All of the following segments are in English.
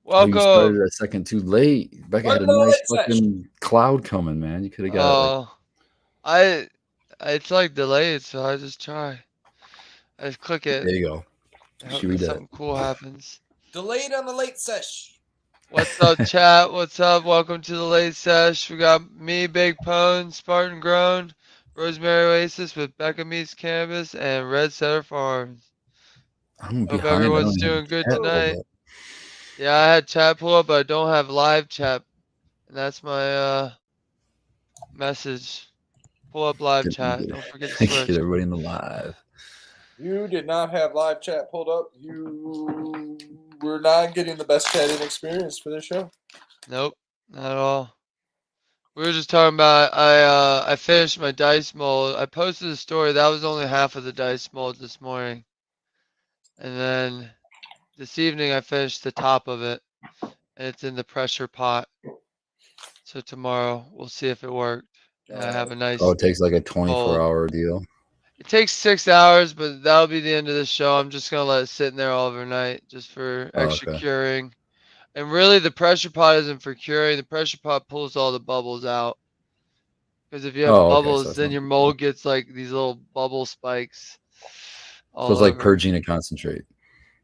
Oh, you started Welcome. a second too late. Becca had Welcome a to the nice Late Sesh. fucking cloud coming, man. You could have got like, Oh, I it's like delayed, so I just try. I just click it. there you go. I hope Should that read that. something cool happens. Delayed on the Late Sesh. What's up, chat? What's up? Welcome to the late sesh. We got me, Big Pone, Spartan Grown, Rosemary Oasis with Becca Meets Cannabis, and Red Setter Farms. I'm Hope behind. I everyone's don't have doing the good chat pulled tonight. up. Yeah, I had chat pull up, but I don't have live chat, and that's my message. Pull up live chat. Don't forget to Get switch. everybody in the live. You did not have live chat pulled up. You were not getting the best chatting experience for this show. Nope, not at all. We were just talking about I finished my dice mold. I posted a story. That was only half of the dice mold this morning. And then this evening I finished the top of it. And it's in the pressure pot. So tomorrow we'll see if it worked. And I have a Oh, nice it takes like a 24 mold. hour deal. It takes 6 hours, but that'll be the end of the show. I'm just gonna let it sit in there all overnight just for Oh, extra okay. curing. And really the pressure pot isn't for curing. The pressure pot pulls all the bubbles out. Because if you have Oh, okay. So bubbles, it's then not your big deal. mold gets like these little bubble spikes So all it's like over. purging a concentrate.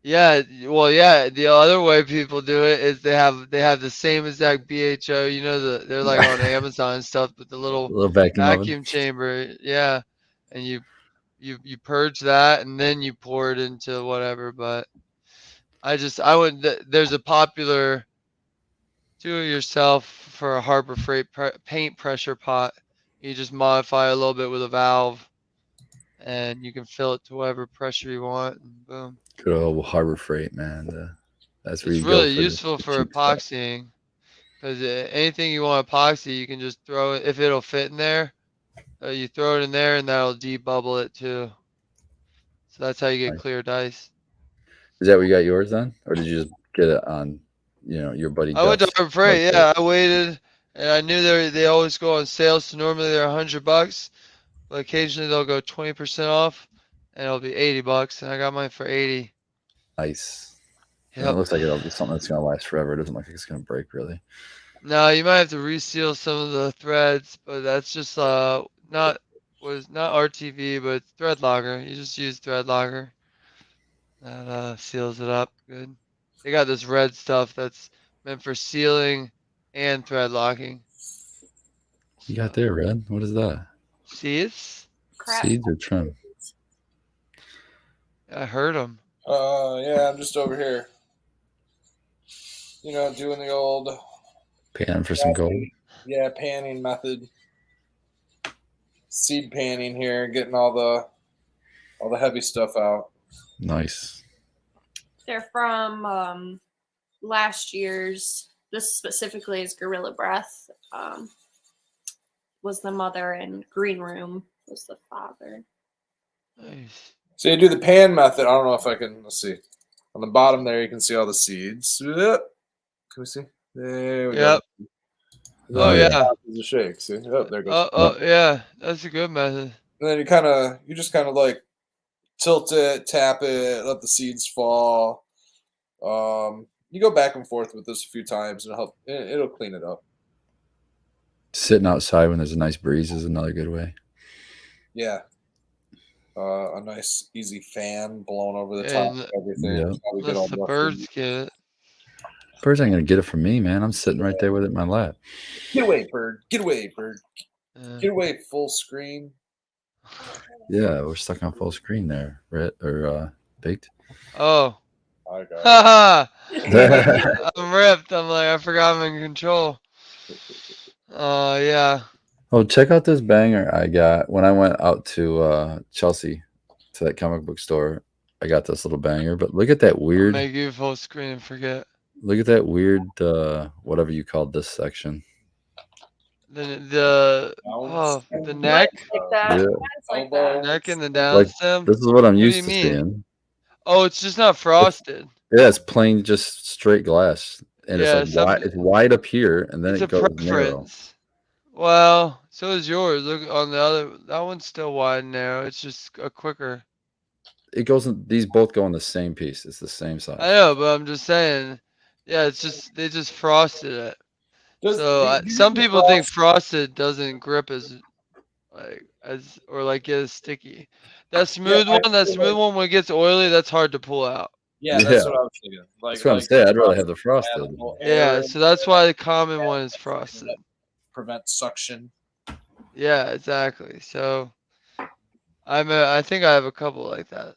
Yeah, well, yeah. The other way people do it is they have the same exact BHO. You know, they're like on A Amazon and stuff, but the little little vacuum oven. vacuum chamber. Yeah, and you purge that and then you pour it into whatever. But I would. There's a popular do it yourself for a Harbor Freight paint pressure pot. You just modify a little bit with a valve and you can fill it to whatever pressure you want, and boom. Good old Harbor Freight, man. That's where It's you go really for useful the for cheap stuff. epoxying because anything you want epoxy, you can just throw it if it'll fit in there. You throw it in there, and that'll debubble it too. So that's how you get Nice. clear dice. Is that where you got yours then, or did you just get it on, your buddy I went to Duff's Harbor Freight. website? Yeah, I waited, and I knew they always go on sale. So normally they're $100, but occasionally they'll go 20% off, and it'll be $80. And I got mine for 80. Nice. And it Yep. looks like it'll be something that's gonna last forever. It doesn't look like it's gonna break really. Now you might have to reseal some of the threads, but that's just not RTV, but thread logger. You just use thread logger. That seals it up good. They got this red stuff that's meant for sealing and thread locking. You got So there, Red. What is that? seeds? Crap. Seeds or trim? I heard them. Yeah, I'm just over here. Doing the old Pan for some gold. panning method. Seed panning here, getting all the heavy stuff out. Nice. They're from last year's. This specifically is Gorilla Breath. Was the mother, and Green Room was the father. Nice. So you do the pan method. I don't know if I can. Let's see. On the bottom there, you can see all the seeds. Yep. Can we see? There we Yep. go. Oh Oh yeah. yeah. Is a shake. See? Yep, there it goes. Yep. Yeah. That's a good method. And then you just kind of like tilt it, tap it, let the seeds fall. You go back and forth with this a few times, and it'll clean it up. Sitting outside when there's a nice breeze is another good way. Yeah. A nice easy fan blowing over the top And of everything. Yeah. Probably get all unless the rusty. birds get it. Birds ain't gonna get it from me, man. I'm sitting right there with it in my lap. Get away, bird. Get away, bird. Yeah. Get away, full screen. Yeah, we're stuck on full screen there, Red or baked. Oh. I got it. Haha. I'm ripped. I'm like, I forgot I'm in control. Yeah. Oh, check out this banger I got when I went out to Chelsea to that comic book store. I got this little banger, but look at that I'll weird. make you full screen and forget. Look at that weird. Whatever you called this section. The neck, Like that. Yeah. It's like the that. neck and the down Like stem. this is what I'm What do you used to mean? seeing. Oh, it's just not frosted. Yeah, it's plain, just straight glass, and it's Yeah, like wide. It's wide up here, and then it's it a goes narrow. preference. Well, so is yours. Look on the other. That one's still wide and narrow. It's just a quicker. It goes in. These both go in the same piece. It's the same size. I know, but I'm just saying. Yeah, it's just they just frosted it. Does So do you some think people think frost? frosted doesn't grip as or like get as sticky. That Yeah, smooth I one, that feel smooth like one when it gets oily, that's hard to pull out. yeah, Yeah, that's what I was thinking. that's what I'm Like the saying. I'd rather frost have the add a frosted. little air Yeah, in so that's there why the common one is frosted. that prevents suction. Yeah, exactly. So I think I have a couple like that.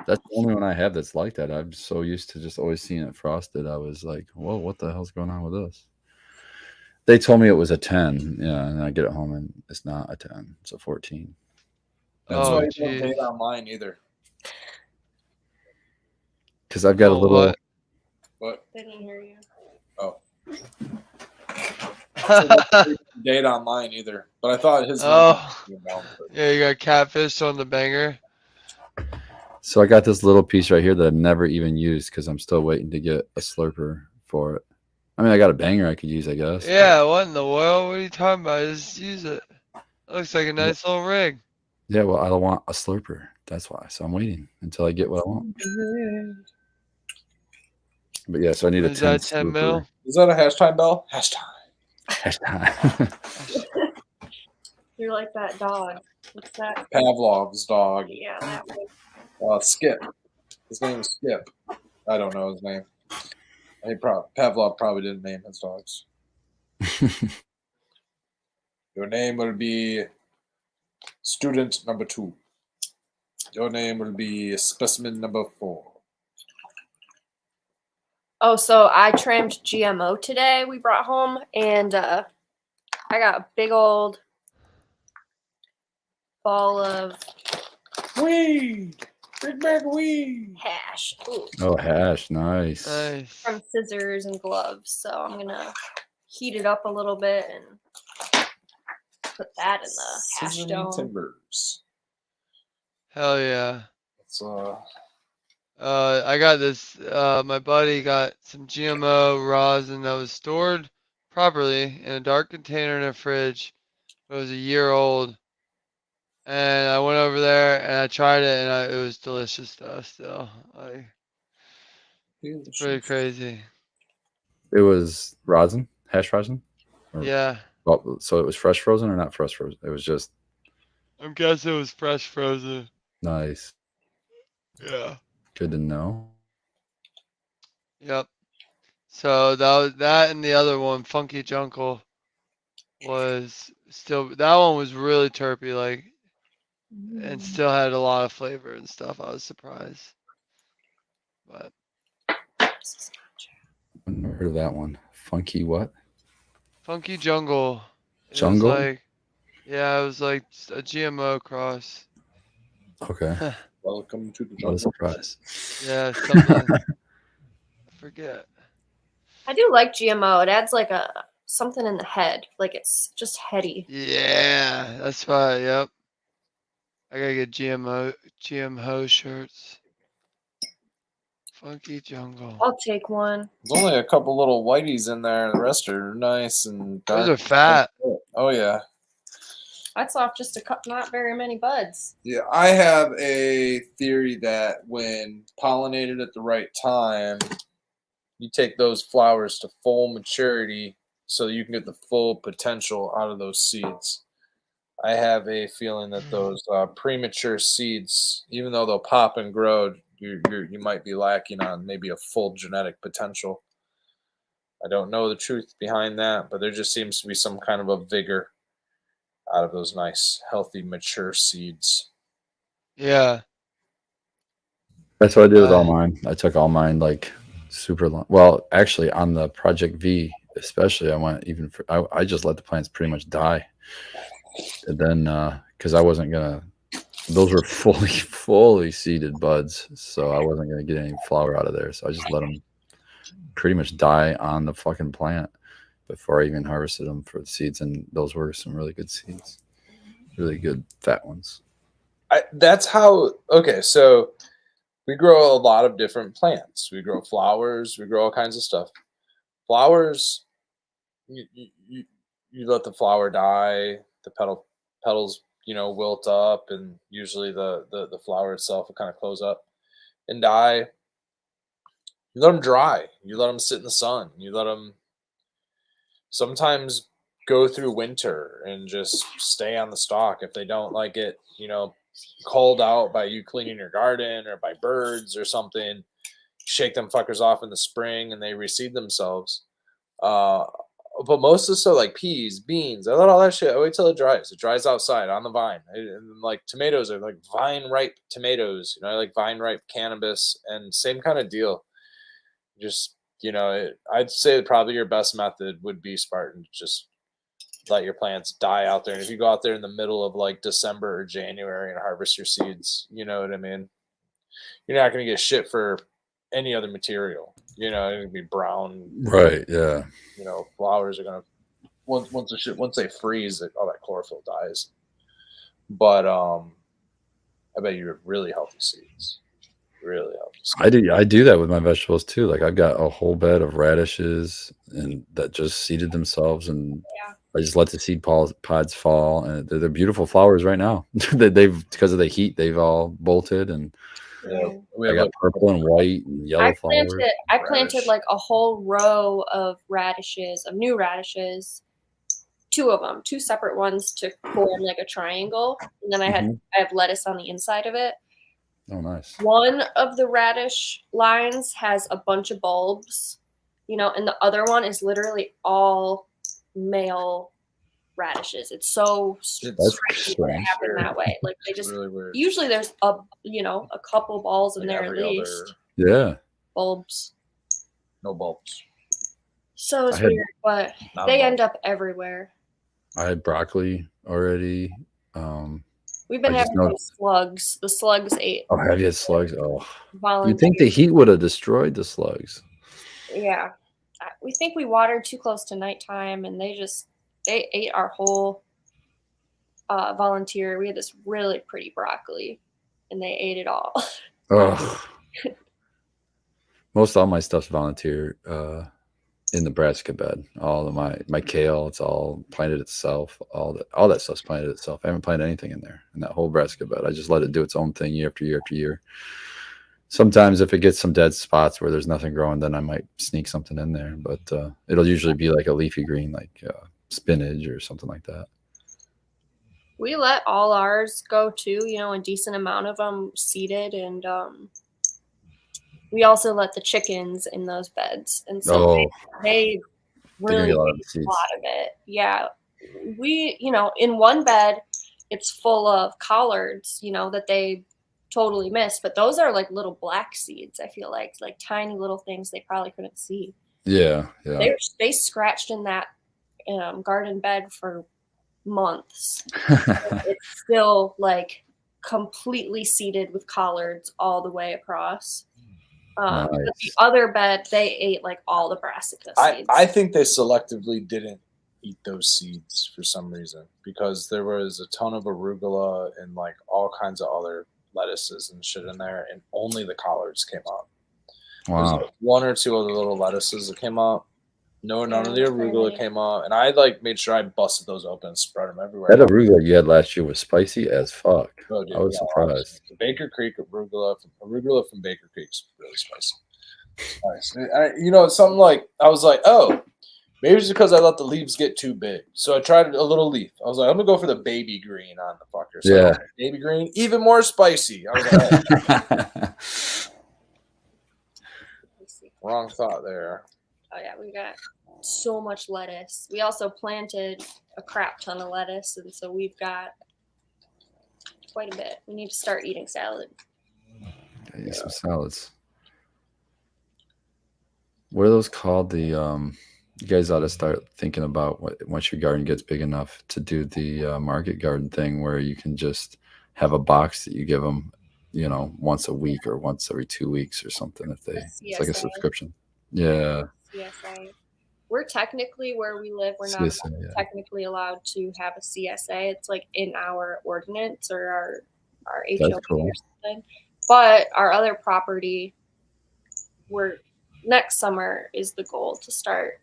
That's the only one I have that's like that. I'm so used to just always seeing it frosted. I was like, whoa, what the hell's going on with this? They told me it was a 10. Yeah, and I get it home and it's not a 10. It's a 14. That's why Oh you don't geez. date online either. Because I've got a Oh little. what? But Didn't hear you. oh, so that's why you don't date online either. But I thought his number Oh was down. But yeah, you got catfish on the banger. So I got this little piece right here that I've never even used because I'm still waiting to get a slurper for it. I mean, I got a banger I could use, I guess. Yeah, what in the world? What are you talking about? Just use it. Looks like a Well, nice little rig. yeah, well, I don't want a slurper. That's why. So I'm waiting until I get what I want. But yeah, so I need a Is 10 that 10 slurper. mil? is that a hash time bell? Hash time. Hashtag. You're like that dog. What's that? Pavlov's dog. Yeah, that one. Skip. His name is Skip. I don't know his name. Pavlov probably didn't name his dogs. Your name will be student number 2. Your name will be specimen number 4. Oh, so I trimmed GMO today. We brought home, and I got a big old ball of Weed! Big bag of weed! hash. Ooh, Oh, hash. Nice. Nice. from scissors and gloves. So I'm gonna heat it up a little bit and put that in the hash Scissoring dome. timbers. Hell yeah. It's I got this. My buddy got some GMO rosin that was stored properly in a dark container in a fridge. It was a year old, and I went over there and I tried it, and it was delicious stuff. Still, it's pretty crazy. It was rosin, hash rosin? Or, Yeah, well, so it was fresh frozen or not fresh frozen? It was just I'm guessing it was fresh frozen. nice. Yeah. Good to know. Yep. So that was that, and the other one, Funky Jungle, was still that one was really terpy, like, and still had a lot of flavor and stuff. I was surprised, but I've never heard of that one. Funky what? Funky Jungle, it was Jungle? like, yeah, it was like a GMO cross. Okay. welcome to the What a jungle. surprise. Yeah, something. I forget. I do like GMO. It adds like a something in the head. Like it's just heady. Yeah, that's why. Yep. I gotta get GMO shirts. Funky Jungle. I'll take one. There's only a couple little whiteys in there. The rest are nice and dark. Those are fat. Oh yeah. That's off just not very many buds. Yeah, I have a theory that when pollinated at the right time, you take those flowers to full maturity so you can get the full potential out of those seeds. I have a feeling that those premature seeds, even though they'll pop and grow, you might be lacking on maybe a full genetic potential. I don't know the truth behind that, but there just seems to be some kind of a vigor out of those nice, healthy, mature seeds. Yeah. That's what I did with all mine. I took all mine like super long. Well, actually, on the Project V, especially, I went even for, I just let the plants pretty much die. And then, because I wasn't going to, those were fully seeded buds. So I wasn't going to get any flower out of there. So I just let them pretty much die on the fucking plant before I even harvested them for the seeds. And those were some really good seeds, really good fat ones. That's how, okay, so we grow a lot of different plants. We grow flowers, we grow all kinds of stuff. Flowers, you let the flower die, the petals, wilt up, and usually the flower itself will kind of close up and die. You let them dry. You let them sit in the sun. You let them sometimes go through winter and just stay on the stalk if they don't like it, called out by you cleaning your garden or by birds or something. Shake them fuckers off in the spring and they reseed themselves. Uh, but most of the stuff like peas, beans, I let all that shit. I wait till it dries. It dries outside on the vine. And like tomatoes are like vine ripe tomatoes. I like vine ripe cannabis and same kind of deal. Just I'd say probably your best method would be Spartan. Just let your plants die out there. And if you go out there in the middle of like December or January and harvest your seeds, you know what I mean? You're not going to get shit for any other material. It's going to be brown. Right. Yeah. Flowers are going to once they freeze, all that chlorophyll dies. But I bet you have really healthy seeds. Really healthy seeds. I do that with my vegetables too. Like I've got a whole bed of radishes and that just seeded themselves, and I just let the seed pods fall, and they're beautiful flowers right now. They've because of the heat, they've all bolted, and I got purple and white and yellow flowers. I planted like a whole row of new radishes, two of them, two separate ones to form like a triangle, and then I have lettuce on the inside of it. Oh, nice. One of the radish lines has a bunch of bulbs, and the other one is literally all male radishes. It's so strange what happened that way. Like they just really usually there's a couple balls in there at least. Yeah. Bulbs. No bulbs. So it's weird, but they end up everywhere. I had broccoli already. We've been having some slugs. The slugs ate. Oh, have you had slugs? Oh, you think the heat would have destroyed the slugs? Yeah, we think we watered too close to nighttime, and they ate our whole volunteer. We had this really pretty broccoli, and they ate it all. Oh, most all my stuff's volunteer in Nebraska bed. All of my kale, it's all planted itself. All that stuff's planted itself. I haven't planted anything in there in that whole Nebraska bed. I just let it do its own thing year after year after year. Sometimes if it gets some dead spots where there's nothing growing, then I might sneak something in there. But it'll usually be like a leafy green, like spinach or something like that. We let all ours go too, a decent amount of them seeded, and we also let the chickens in those beds, and so they really a lot of it. Yeah, we, in one bed, it's full of collards, that they totally missed, but those are like little black seeds. I feel like tiny little things they probably couldn't see. Yeah. They scratched in that garden bed for months. It's still like completely seeded with collards all the way across. Nice. But the other bed, they ate like all the brassica seeds. I think they selectively didn't eat those seeds for some reason, because there was a ton of arugula and like all kinds of other lettuces and shit in there, and only the collards came up. Wow. There's like one or two other little lettuces that came up. None of the arugula came up, and I like made sure I busted those open and spread them everywhere. That arugula you had last year was spicy as fuck. Oh, dude, I was surprised. The Baker Creek arugula from Baker Creek's really spicy. Nice. Something like I was like, oh, maybe it's because I let the leaves get too big. So I tried a little leaf. I was like, I'm gonna go for the baby green on the fucker. So baby green, even more spicy. I was like, oh. Wrong thought there. Oh yeah, we got so much lettuce. We also planted a crap ton of lettuce, and so we've got quite a bit. We need to start eating salad. Eat some salads. What are those called? You guys ought to start thinking about once your garden gets big enough to do the market garden thing, where you can just have a box that you give them, once a week or once every 2 weeks or something. It's like a subscription. Yeah. CSA. We're technically, where we live, we're not technically allowed to have a CSA. It's like in our ordinance or our HOA or something. But our other property, next summer is the goal to start.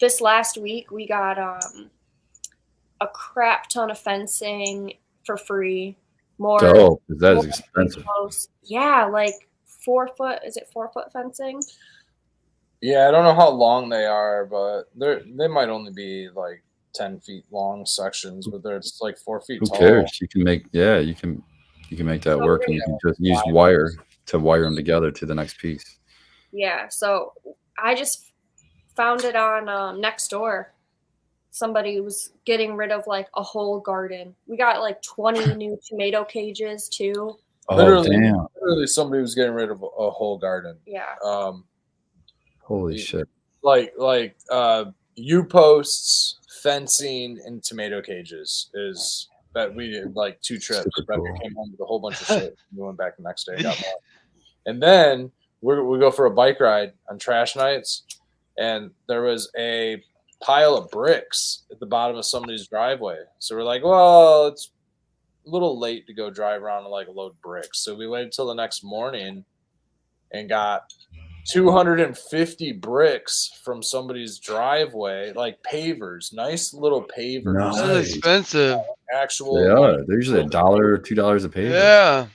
This last week we got a crap ton of fencing for free. That is expensive. Yeah, like 4-foot. Is it 4-foot fencing? Yeah, I don't know how long they are, but they might only be like 10 feet long sections, but it's like 4 feet Who tall. cares? You can make you can make that So work, we're and you gonna- can just use wire to wire them together to the next piece. Yeah. So I just found it on Nextdoor. Somebody was getting rid of like a whole garden. We got like 20 new tomato cages too. Oh damn! Literally, somebody was getting rid of a whole garden. Yeah. Holy shit! Like U-posts, fencing, and tomato cages is that we did like 2 trips. Super Becca cool. came home with a whole bunch of shit. We went back the next day, got more. And then we go for a bike ride on trash nights, and there was a pile of bricks at the bottom of somebody's driveway. So we're like, well, it's a little late to go drive around and like load bricks. So we waited until the next morning and got 250 bricks from somebody's driveway, like pavers, nice little pavers. Nice. That's expensive. Actual, They are. They're usually $1 or $2 a page. Yeah.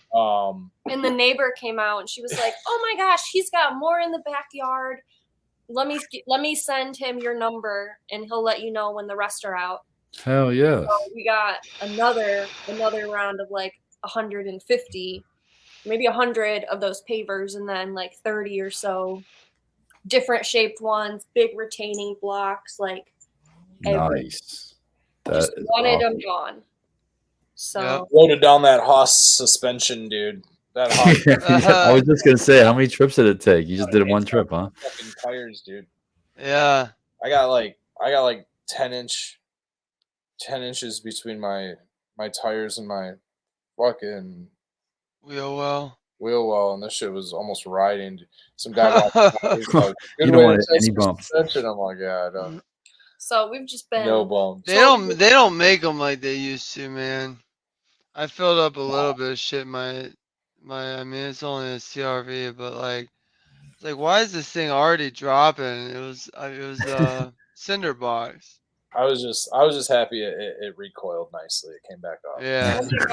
And the neighbor came out and she was like, "Oh my gosh, he's got more in the backyard. Let me send him your number and he'll let you know when the rest are out." Hell yeah! So we got another round of like 150, maybe 100 of those pavers, and then like 30 or so different shaped ones, big retaining blocks, like everything. Nice. Just That is wanted awesome. them gone. So Yep. loaded down that Haas suspension, dude. That Haas I was just gonna say, how many trips did it take? You just did it one trip, huh? fucking tires, dude. Yeah. I got like 10 inches between my tires and my fucking Wheel well. wheel well, and this shit was almost riding. Some guy walked by, he's like, You "Good don't way want to test any your bumps. suspension." I'm like, "Yeah, I don't. so we've just been No bumps." They don't make them like they used to, man. I filled up a little bit of shit. I mean, it's only a CRV, but like, it's like, why is this thing already dropping? It was cinder box. I was just happy it recoiled nicely. It came back off. Yeah. Oh my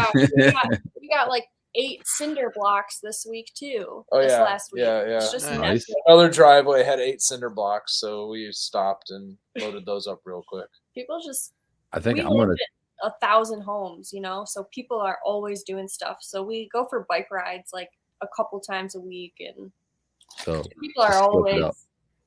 gosh, we got like 8 cinder blocks this week too. Oh, this yeah, last week. yeah. It's just Nice. epic. Another driveway had 8 cinder blocks, so we stopped and loaded those up real quick. People just I think we I'm live gonna. in 1,000 homes, so people are always doing stuff. So we go for bike rides like a couple times a week, and So people are just split it up.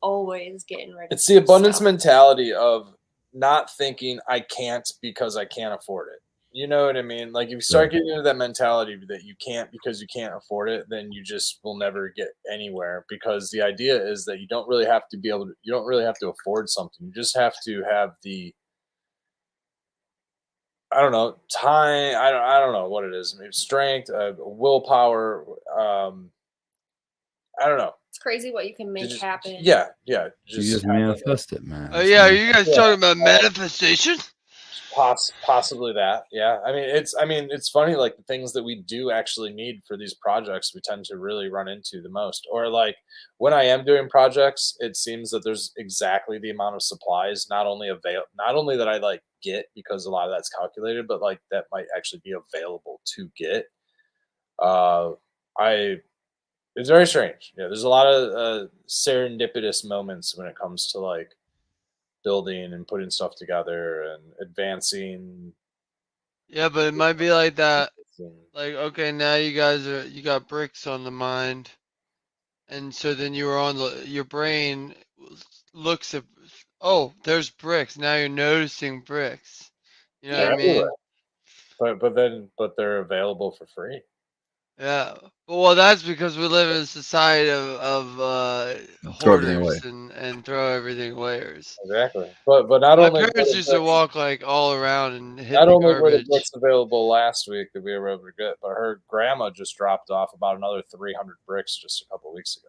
always getting rid of It's the abundance stuff. mentality of not thinking I can't because I can't afford it. You know what I mean? Like if you start getting into that mentality that you can't because you can't afford it, then you just will never get anywhere, because the idea is that you don't really have to you don't really have to afford something. You just have to have the, I don't know, time. I don't know what it is. Maybe strength, willpower. I don't know. It's crazy what you can make happen. Yeah. You just manifest it, man. Oh yeah, are you guys talking about manifestation? Possibly that. Yeah. I mean, it's funny, like the things that we do actually need for these projects, we tend to really run into the most. Or like when I am doing projects, it seems that there's exactly the amount of supplies, not only that I like get, because a lot of that's calculated, but like that might actually be available to get. It's very strange. Yeah, there's a lot of serendipitous moments when it comes to like building and putting stuff together and advancing. Yeah, but it might be like that. Like, okay, now you got bricks on the mind, and so then you were on your brain looks at, oh, there's bricks. Now you're noticing bricks. You know what I mean? But they're available for free. Yeah. Well, that's because we live in a society of Throw everything away. hoarders and throw everything away. Exactly. But not My only parents used to walk like all around and hit not the only were the garbage. bricks available last week that we were able to get, but her grandma just dropped off about another 300 bricks just a couple weeks ago.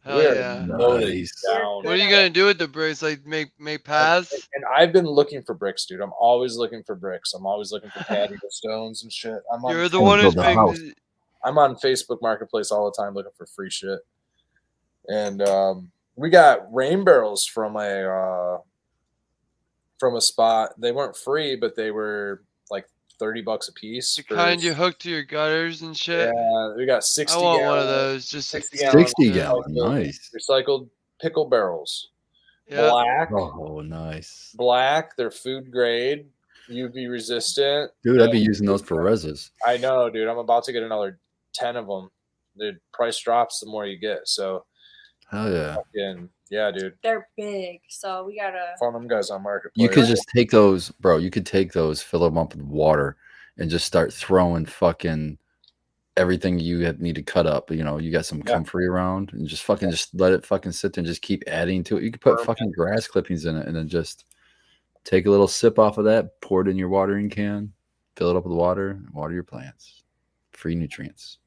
Hell We are yeah. loaded Nice. down. What are you gonna do with the bricks? Like make paths? And I've been looking for bricks, dude. I'm always looking for bricks. I'm always looking for patio stones and shit. You're the one who's build a house. making. I'm on Facebook Marketplace all the time looking for free shit. And we got rain barrels from a spot. They weren't free, but they were like $30 a piece. The for- kind you hook to your gutters and shit. Yeah, we got 60 I want gallon, one of those. Just 60 gallon 60 yeah. gallon, nice. recycled pickle barrels. Yeah. Oh, nice. Black, they're food grade, UV resistant. Dude, I'd be using those for reses. I know, dude. I'm about to get another 10 of them. The price drops the more you get. So, Hell yeah. yeah, dude. They're big, so we gotta. Find them guys on Marketplace. You could just take those, bro. You could take those, fill them up with water, and just start throwing fucking everything you need to cut up. You know, you got some comfrey around, and just let it fucking sit there and just keep adding to it. You could put fucking grass clippings in it, and then just take a little sip off of that, pour it in your watering can, fill it up with water, and water your plants. Free nutrients.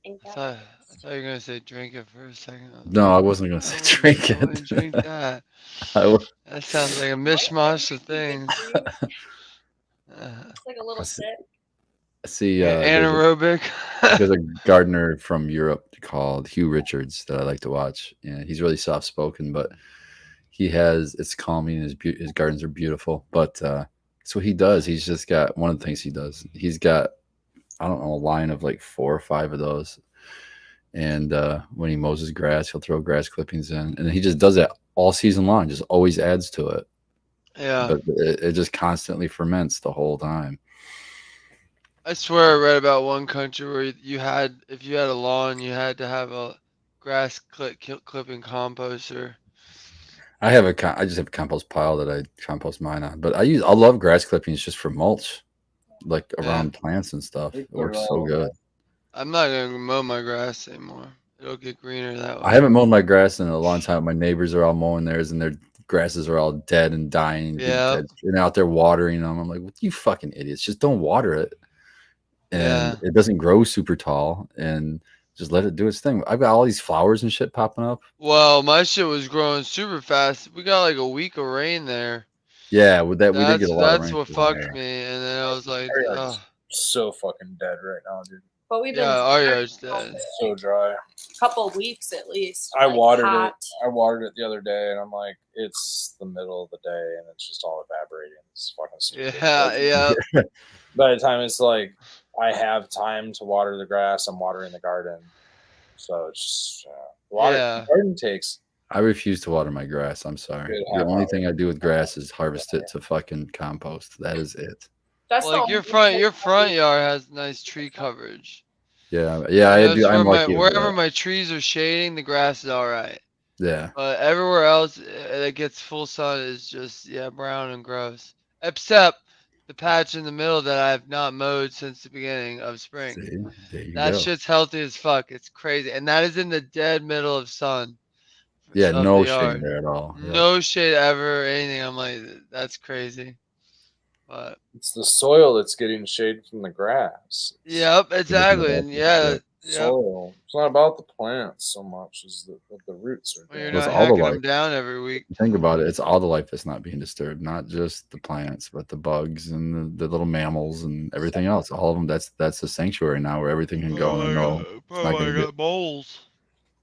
I thought you were gonna say drink it for a second. No, I wasn't gonna say drink I wouldn't it. drink that. That sounds like a mishmash of things. It's like a little sip. I see. Anaerobic. There's a gardener from Europe called Hugh Richards that I like to watch. Yeah, he's really soft spoken, but it's calming. His gardens are beautiful. But that's what he does. He's just got one of the things he does. He's got, I don't know, a line of like 4 or 5 of those. And when he mows his grass, he'll throw grass clippings in, and he just does that all season long. Just always adds to it. Yeah. But it just constantly ferments the whole time. I swear I read about one country where if you had a lawn, you had to have a grass clipping composter. I just have a compost pile that I compost mine on, but I love grass clippings just for mulch, like around plants and stuff. It works so good. I'm not gonna mow my grass anymore. It'll get greener that way. I haven't mowed my grass in a long time. My neighbors are all mowing theirs, and their grasses are all dead and dying. Yeah, and out there watering them. I'm like, what, you fucking idiots! Just don't water it, and it doesn't grow super tall, and just let it do its thing. I've got all these flowers and shit popping up. Well, my shit was growing super fast. We got like a week of rain there. Yeah, with that we did get a lot of rain. That's what fucked me, and then I was like, so fucking dead right now, dude. But we've been our yard's dead. So dry. Couple weeks at least. I watered it. I watered it the other day, and I'm like, it's the middle of the day, and it's just all evaporating. It's fucking stupid. Yeah. By the time it's like I have time to water the grass, I'm watering the garden. So it's just the garden takes. I refuse to water my grass. I'm sorry. The only thing I do with grass is harvest it to fucking compost. That is it. That's like your front yard has nice tree coverage. Yeah. I do. I'm lucky. Wherever my trees are shading, the grass is all right. Yeah. But everywhere else that gets full sun is just brown and gross. Except the patch in the middle that I have not mowed since the beginning of spring. See? That shit's healthy as fuck. It's crazy, and that is in the dead middle of sun. Yeah, no shade there at all. No shade ever, anything. I'm like, that's crazy. But it's the soil that's getting shade from the grass. Yep, exactly. And soil. It's not about the plants so much as what the roots are doing. You're not hacking them down every week. Think about it. It's all the life that's not being disturbed, not just the plants, but the bugs and the little mammals and everything else. All of them. That's the sanctuary now where everything can go. I got moles.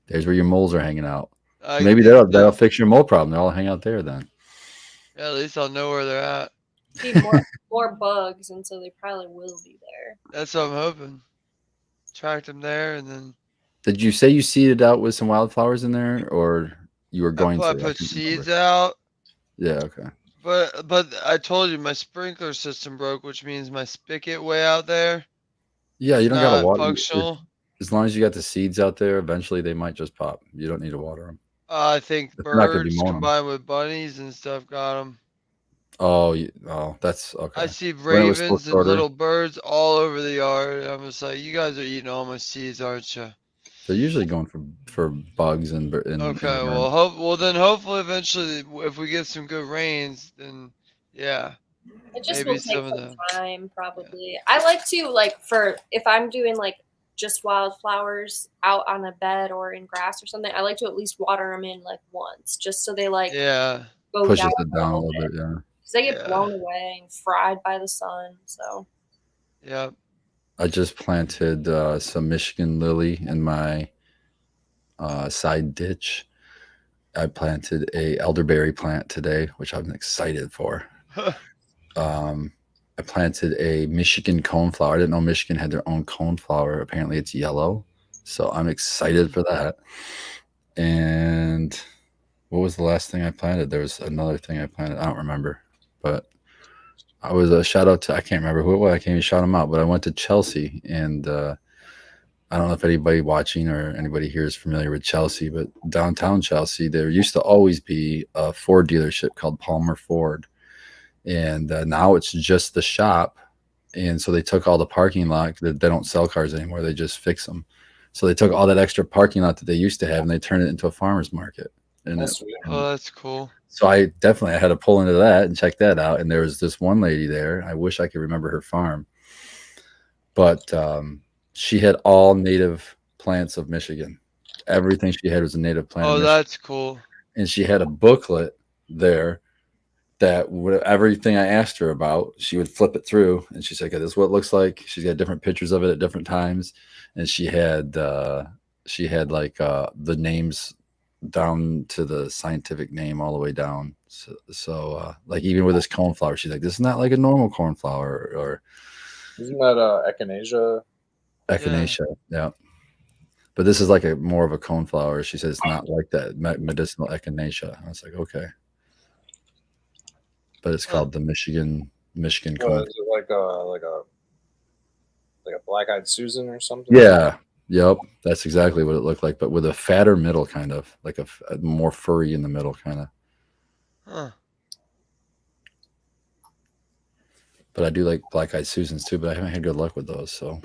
There's where your moles are hanging out. Maybe that'll fix your mole problem. They'll all hang out there then. Yeah, at least I'll know where they're at. Need more bugs, and so they probably will be there. That's what I'm hoping. Track them there, and then. Did you say you seeded out with some wildflowers in there, or you were going to? I put seeds out. Yeah. Okay. But I told you my sprinkler system broke, which means my spigot way out there. Yeah, you don't gotta water. Functional. As long as you got the seeds out there, eventually they might just pop. You don't need to water them. I think birds combined with bunnies and stuff got them. Oh, that's okay. I see ravens and little birds all over the yard. I'm just like, you guys are eating all my seeds, aren't you? They're usually going for bugs and okay. Well, then hopefully eventually, if we get some good rains, then yeah. It just will take some time, probably. Yeah. I like to if I'm doing just wildflowers out on a bed or in grass or something. I like to at least water them in once, just so they go pushes it down a little bit. Yeah. Because they get blown away and fried by the sun. So. Yeah. I just planted some Michigan lily in my side ditch. I planted a elderberry plant today, which I'm excited for. I planted a Michigan coneflower. I didn't know Michigan had their own coneflower. Apparently, it's yellow, so I'm excited for that. And what was the last thing I planted? There was another thing I planted. I don't remember, but I was a shout out to, I can't remember who it was. I can't even shout them out, but I went to Chelsea, and I don't know if anybody watching or anybody here is familiar with Chelsea, but downtown Chelsea, there used to always be a Ford dealership called Palmer Ford, and now it's just the shop. And so they took all the parking lot. They don't sell cars anymore; they just fix them. So they took all that extra parking lot that they used to have, and they turned it into a farmer's market. And That's sweet. Oh, that's cool. so I had to pull into that and check that out. And there was this one lady there. I wish I could remember her farm, but she had all native plants of Michigan. Everything she had was a native plant. Oh, of Michigan. that's cool. And she had a booklet there that everything I asked her about, she would flip it through, and she's like, "This is what it looks like." She's got different pictures of it at different times, and she had like the names down to the scientific name all the way down. So like even with this cornflower, she's like, "This is not like a normal cornflower or Isn't that echinacea? echinacea." Yeah. But this is like a more of a coneflower. She says it's not like that medicinal echinacea. I was like, okay. But it's called the Michigan What, is it like a black-eyed Susan or something? Yeah. Yep. That's exactly what it looked like, but with a fatter middle, kind of like a more furry in the middle, kind of. Huh. But I do like black-eyed Susans too, but I haven't had good luck with those. So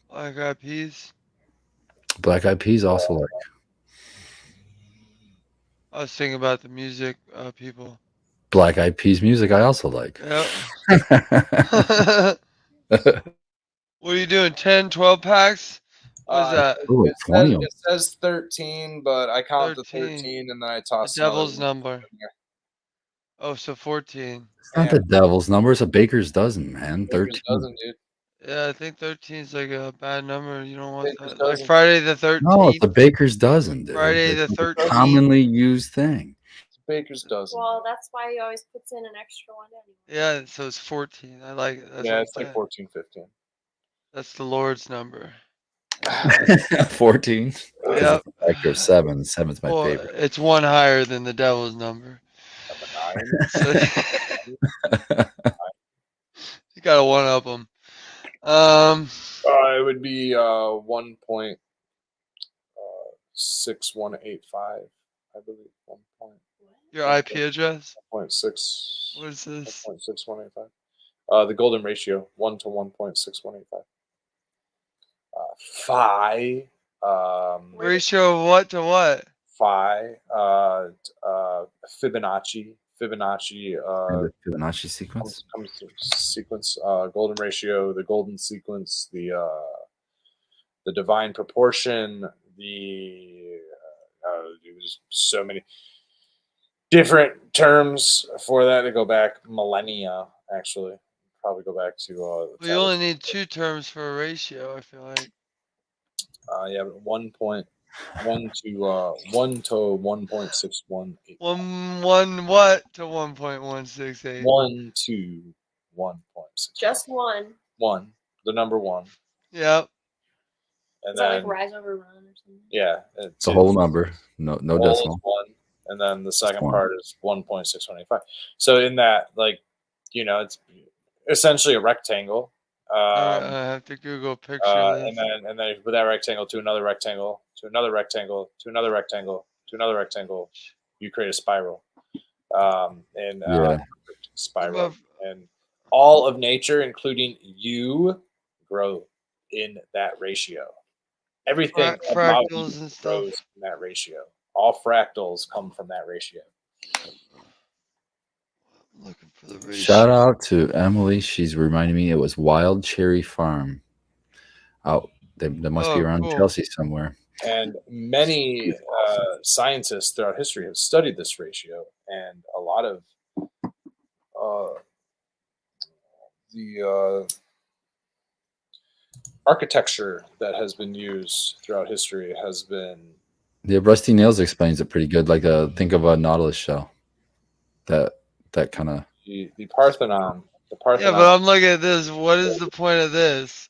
Black-eyed peas. black-eyed peas also like. I was thinking about the music people. Black-eyed peas music I also like. Yep. What are you doing? 10, 12 packs? What is that? Ooh, It 20 says, it says 13, but I count the 13. 13 and then I The toss another devil's one number. in there. Oh, so 14. It's not the devil's number. It's a baker's dozen, man. 13. Baker's dozen, dude. Yeah, I think 13 is like a bad number. You don't want Baker's that. Like dozen. Friday the 13th. No, it's a baker's dozen, dude. Friday It's the like a 13th. commonly used thing. It's Baker's dozen. Well, that's why he always puts in an extra one anyway. Yeah, so it's 14. I like it. That's Yeah, what it's I'm like saying. 14, 15. That's the Lord's number. 14. Yep. Factor of 7. 7's my Well, favorite. it's one higher than the devil's number. So you gotta one up them. It would be 1.6185, I believe. 1. Your IP address? 1.6. What is this? 1.6185. The golden ratio, 1 to 1.6185. Phi. Ratio of what to what? Phi. Fibonacci. The Fibonacci sequence. Comes through sequence. Golden ratio. The golden sequence. The divine proportion. There's so many different terms for that to go back millennia. Actually, probably go back to. We only need 2 terms for a ratio. I feel like. Yeah, but 1.1 to 1.618. 1 what to 1.168? 1 to 1.6. Just one. 1, the number 1, Yep. and Is that then like rise over run or something? yeah, It's a whole number. No whole decimal. is 1, and then the second one. part is 1.6185. So in that, like, it's essentially a rectangle. I have to Google a picture of this. and then with that rectangle to another rectangle, to another rectangle, to another rectangle, to another rectangle, you create a spiral. Spiral. And all of nature, including you, grow in that ratio. Everything about you Fractals and stuff. grows in that ratio. All fractals come from that ratio. Looking for the ratio. Shout out to Emily. She's reminding me it was Wild Cherry Farm. Oh, they must be around cool. Chelsea somewhere. And many scientists throughout history have studied this ratio, and a lot of the architecture that has been used throughout history has been. Yeah, Rusty Nails explains it pretty good. Like think of a Nautilus shell. That kind of The Parthenon The Parthenon. Yeah, but I'm looking at this. What is the point of this?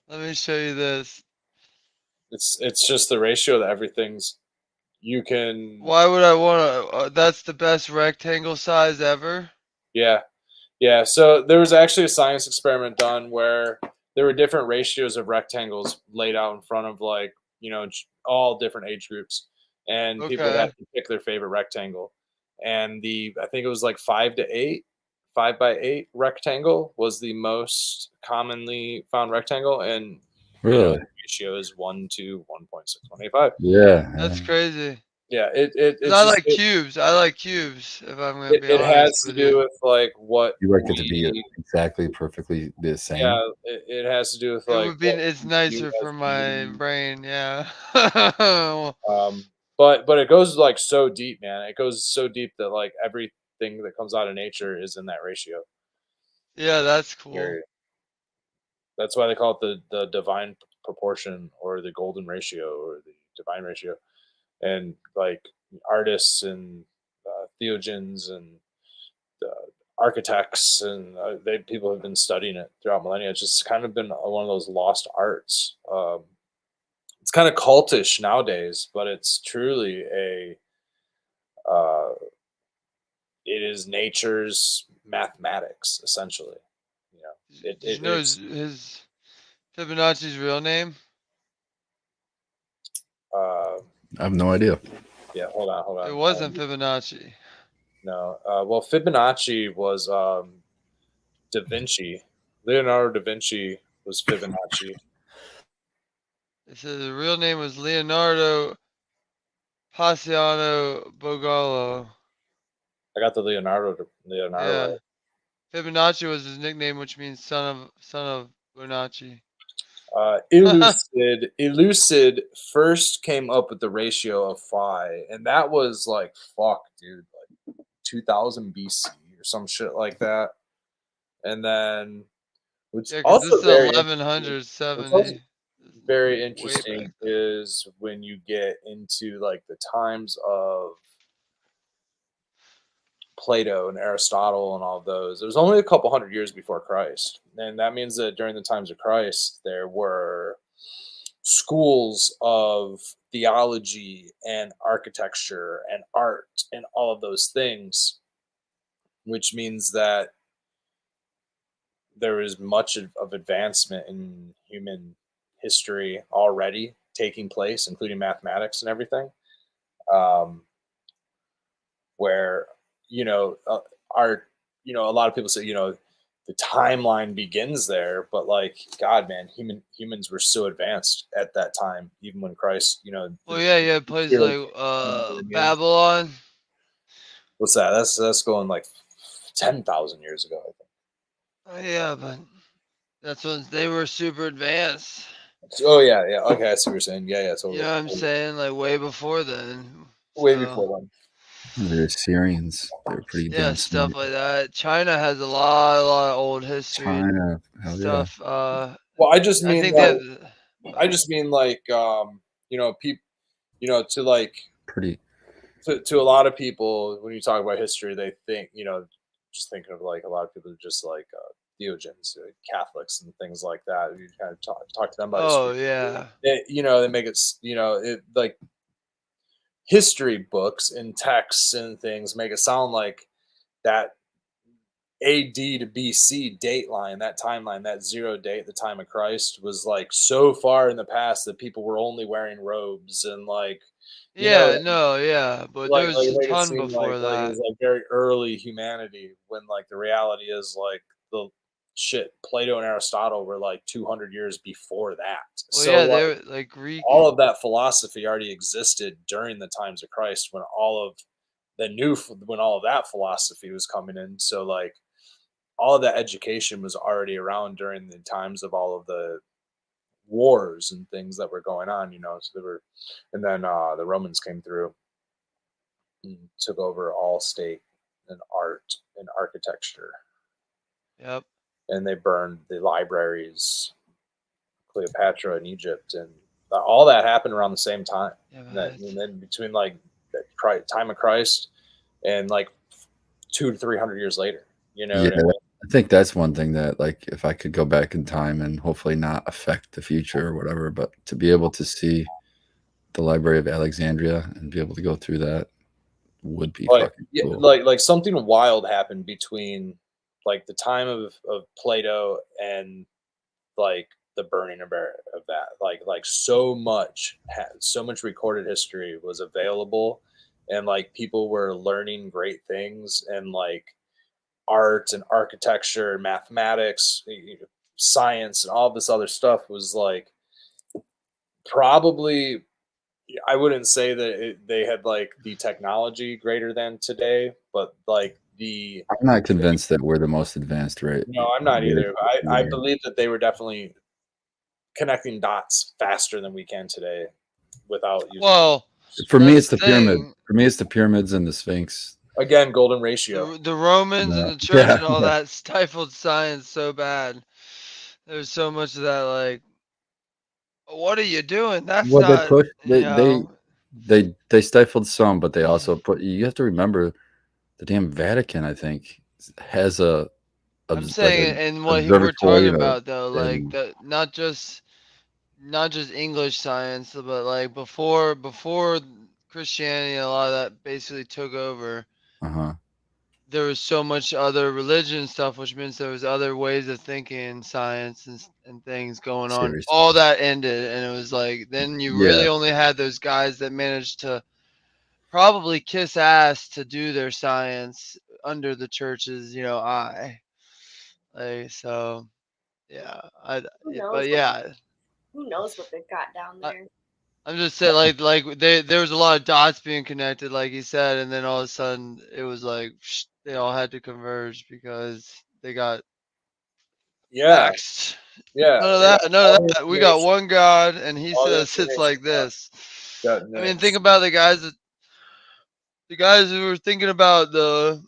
Let me show you this. It's just the ratio that everything's. You can. Why would I want to? That's the best rectangle size ever. Yeah. Yeah, so there was actually a science experiment done where there were different ratios of rectangles laid out in front of all different age groups, and people would Okay. have to pick their favorite rectangle. And I think it was like 5 to 8, 5 by 8 rectangle was the most commonly found rectangle, and Really? the ratio is 1 to 1.6185. Yeah. That's crazy. Yeah, 'Cause I like cubes. I like cubes. If I'm gonna be it honest has to with do you. with like what You like it to be we exactly perfectly the same. yeah, it has to do with It like would be. what It's we view nicer as for my being. brain. Yeah. But it goes like so deep, man. It goes so deep that like everything that comes out of nature is in that ratio. Yeah, that's cool. Very- That's why they call it the divine proportion or the golden ratio or the divine ratio. And like artists and theologians and architects and people have been studying it throughout millennia. It's just kind of been one of those lost arts. It's kind of cultish nowadays, but it's truly uh, it is nature's mathematics essentially. You know, Did you know his Fibonacci's real name? uh, I have no idea. yeah. Hold on. It wasn't Fibonacci. No. Well, Fibonacci was Da Vinci. Leonardo da Vinci was Fibonacci. It said the real name was Leonardo Paciano Bogallo. I got the Leonardo Yeah. right. Fibonacci was his nickname, which means son of Bonacci. Elucid first came up with the ratio of phi, and that was like dude, like 2000 BC or some shit like that. And then what's Yeah, because this also is very 1170. very Way interesting back then. is when you get into like the times of Plato and Aristotle and all of those. It was only a couple hundred years before Christ, and that means that during the times of Christ, there were schools of theology and architecture and art and all of those things, which means that there is much of advancement in human history already taking place, including mathematics and everything. Um, where our a lot of people say the timeline begins there, but like God, man, humans were so advanced at that time, even when Christ, Well, yeah, you had places like Babylon. What's that? That's going like 10,000 years ago, I think. Oh, yeah, but that's when they were super advanced. Oh yeah. Okay, I see what you're saying. Yeah, totally. You know what I'm saying? Like way before then. Way before then. The Assyrians, they're pretty damn stuff smart. like that. China has a lot of old history China, hell stuff. yeah. Well, I just I mean think like, people, to like Pretty. to a lot of people, when you talk about history, they think, just thinking of like a lot of people are just like theologians, Catholics, and things like that. You kind of talk to them about Oh history. yeah. They make it, it like history books and texts and things make it sound like that AD to BC date line, that timeline, that zero date, the time of Christ was like so far in the past that people were only wearing robes and like, Yeah, no, yeah, but there like was a make it ton seem before like it that. was like very early humanity when like the reality is like the shit Plato and Aristotle were like 200 years before that. Well, So yeah, like they were like Greek. all of that philosophy already existed during the times of Christ when when all of that philosophy was coming in. So like all of that education was already around during the times of all of the wars and things that were going on, so they were, and then the Romans came through and took over all state and art and architecture, Yep. and they burned the libraries, Cleopatra in Egypt, and all that happened around the same time. Yeah, And then between like the time of Christ and like 200 to 300 years later, Yeah, what I mean? I think that's one thing that, like, if I could go back in time and hopefully not affect the future or whatever, but to be able to see the Library of Alexandria and be able to go through that would be Like, fucking yeah, cool. like something wild happened between like the time of Plato and like the burning of that. Like so much recorded history was available, and like people were learning great things, and like art and architecture and mathematics, science and all this other stuff was like probably, I wouldn't say that they had like the technology greater than today, but like I'm not convinced that we're the most advanced, right? no, I'm not either. I believe that they were definitely connecting dots faster than we can today without using. Well, For me, that's it's the the pyramid. thing. For me, it's the pyramids and the Sphinx. Again, golden ratio. The Romans and Yeah, the church yeah, and all yeah. that stifled science so bad. There's so much of that, like, what are you doing? That's Well, they not, pushed. you know. They stifled some, but they also put. You have to remember, the damn Vatican, I think, has I'm like saying, a and what we're observatory talking and about though, like and the not just English science, but like before Christianity, a lot of that basically took over. uh-huh. There was so much other religion stuff, which means there was other ways of thinking, science and things going on. Seriously, All that ended, and it was like then you yeah. really only had those guys that managed to probably kiss ass to do their science under the church's, eye. Like so, yeah. Who But knows what yeah, who knows what they've got down I, there? I'm just saying, like there was a lot of dots being connected, like you said, and then all of a sudden it was like they all had to converge because they got Yeah, axed. yeah, None of yeah. that. None All of the that. We got information, one God, and He all the says it's information like this. got I mean, think next. about the guys who were thinking about the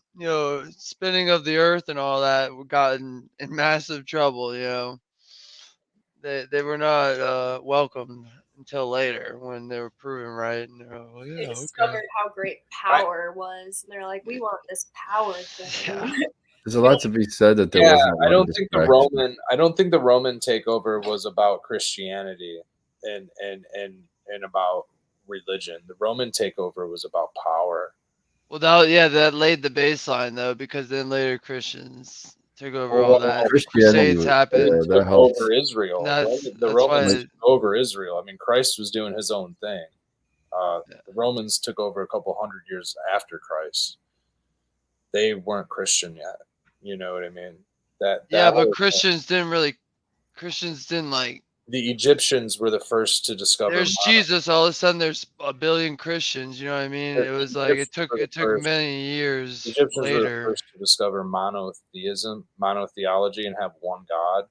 spinning of the Earth and all that got in massive trouble. They were not welcomed until later when they were proven right, and they're like, well, They yeah, okay. discovered how great I, power was, and they're like, we want this power Yeah. thing. There's a lot to be said that there yeah, wasn't a lot of distraction. I don't think the Roman takeover was about Christianity and about religion. The Roman takeover was about power. Well, that laid the baseline though, because then later Christians took over all Well, that. Christianity, Crusades was, Roman happened. that took helped. over And Israel. The that's Romans Like, why. took over Israel. I mean, Christ was doing his own thing. Yeah, The Romans took over a couple hundred years after Christ. They weren't Christian yet. You know what I mean? That yeah, but whole Christians didn't like. the Egyptians were the first to discover There's Jesus. All of a sudden, there's a billion Christians. You know what I mean? It was like it Egyptians took were the it took first. many years Egyptians were the later. first to discover monotheology, and have one God,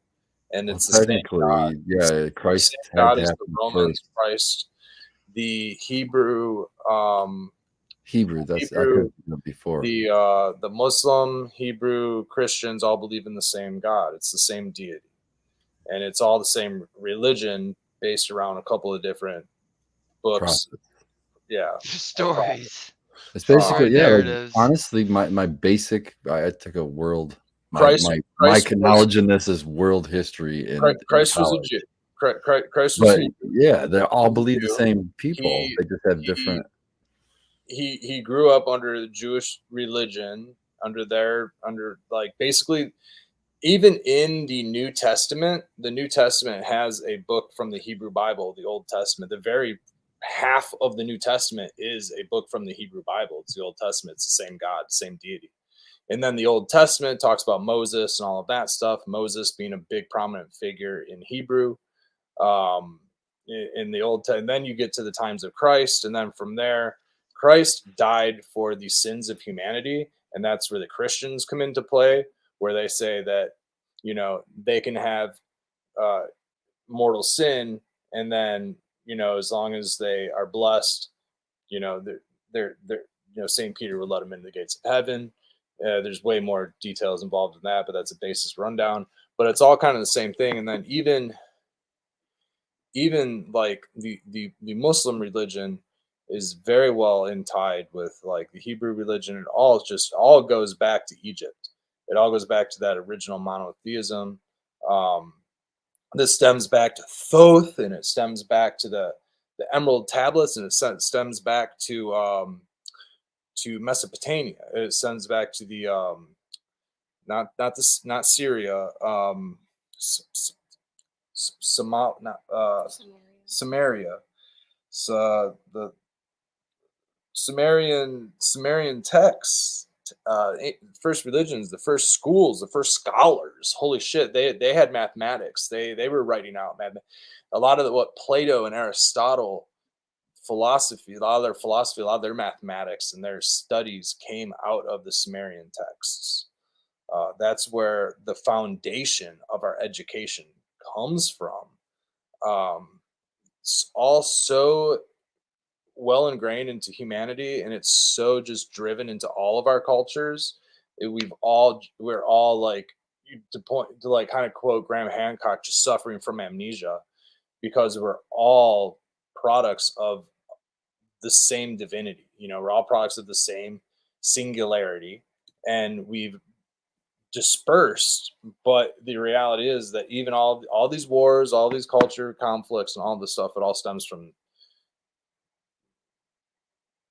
and well, it's the same God. technically, yeah, The Christ same had God to as the happen Romans. first. Christ, the Hebrew, Hebrew. I Hebrew, heard that before. the Muslim, Hebrew, Christians all believe in the same God. It's the same deity, and it's all the same religion based around a couple of different books. Prophet. Yeah, Stories, It's story basically, yeah. Like, narratives. honestly, my basic. I took a world. Christ, My Christ was knowledge in this is world history in Christ was a college. Jew. Christ was But a yeah, they all believe the Jew. same people. He They just have he different. he grew up under the Jewish religion, under like basically even in the New Testament has a book from the Hebrew Bible, the Old Testament. The very half of the New Testament is a book from the Hebrew Bible. It's the Old Testament. It's the same God, same deity. And then the Old Testament talks about Moses and all of that stuff. Moses being a big prominent figure in Hebrew, um, in the and then you get to the times of Christ, and then from there, Christ died for the sins of humanity, and that's where the Christians come into play, where they say that they can have uh, mortal sin, and then as long as they are blessed, you know they're Saint Peter would let them into the gates of heaven. There's way more details involved in that, but that's a basis rundown. But it's all kind of the same thing, and then even like the Muslim religion is very well in tied with like the Hebrew religion. It all goes back to Egypt. It all goes back to that original monotheism. This stems back to Thoth, and it stems back to the Emerald Tablets, and it stems back to Mesopotamia. It stems back to the not Syria, Samaria. So the Sumerian texts, first religions, the first schools, the first scholars. Holy shit, they had mathematics. They were writing out a lot of what Plato and Aristotle philosophy, a lot of their mathematics and their studies came out of the Sumerian texts. That's where the foundation of our education comes from. It's all so well ingrained into humanity, and it's so just driven into all of our cultures. We're all like, to like kind of quote Graham Hancock, just suffering from amnesia, because we're all products of the same divinity. We're all products of the same singularity, and we've dispersed. But the reality is that even all these wars, all these culture conflicts, and all this stuff, it all stems from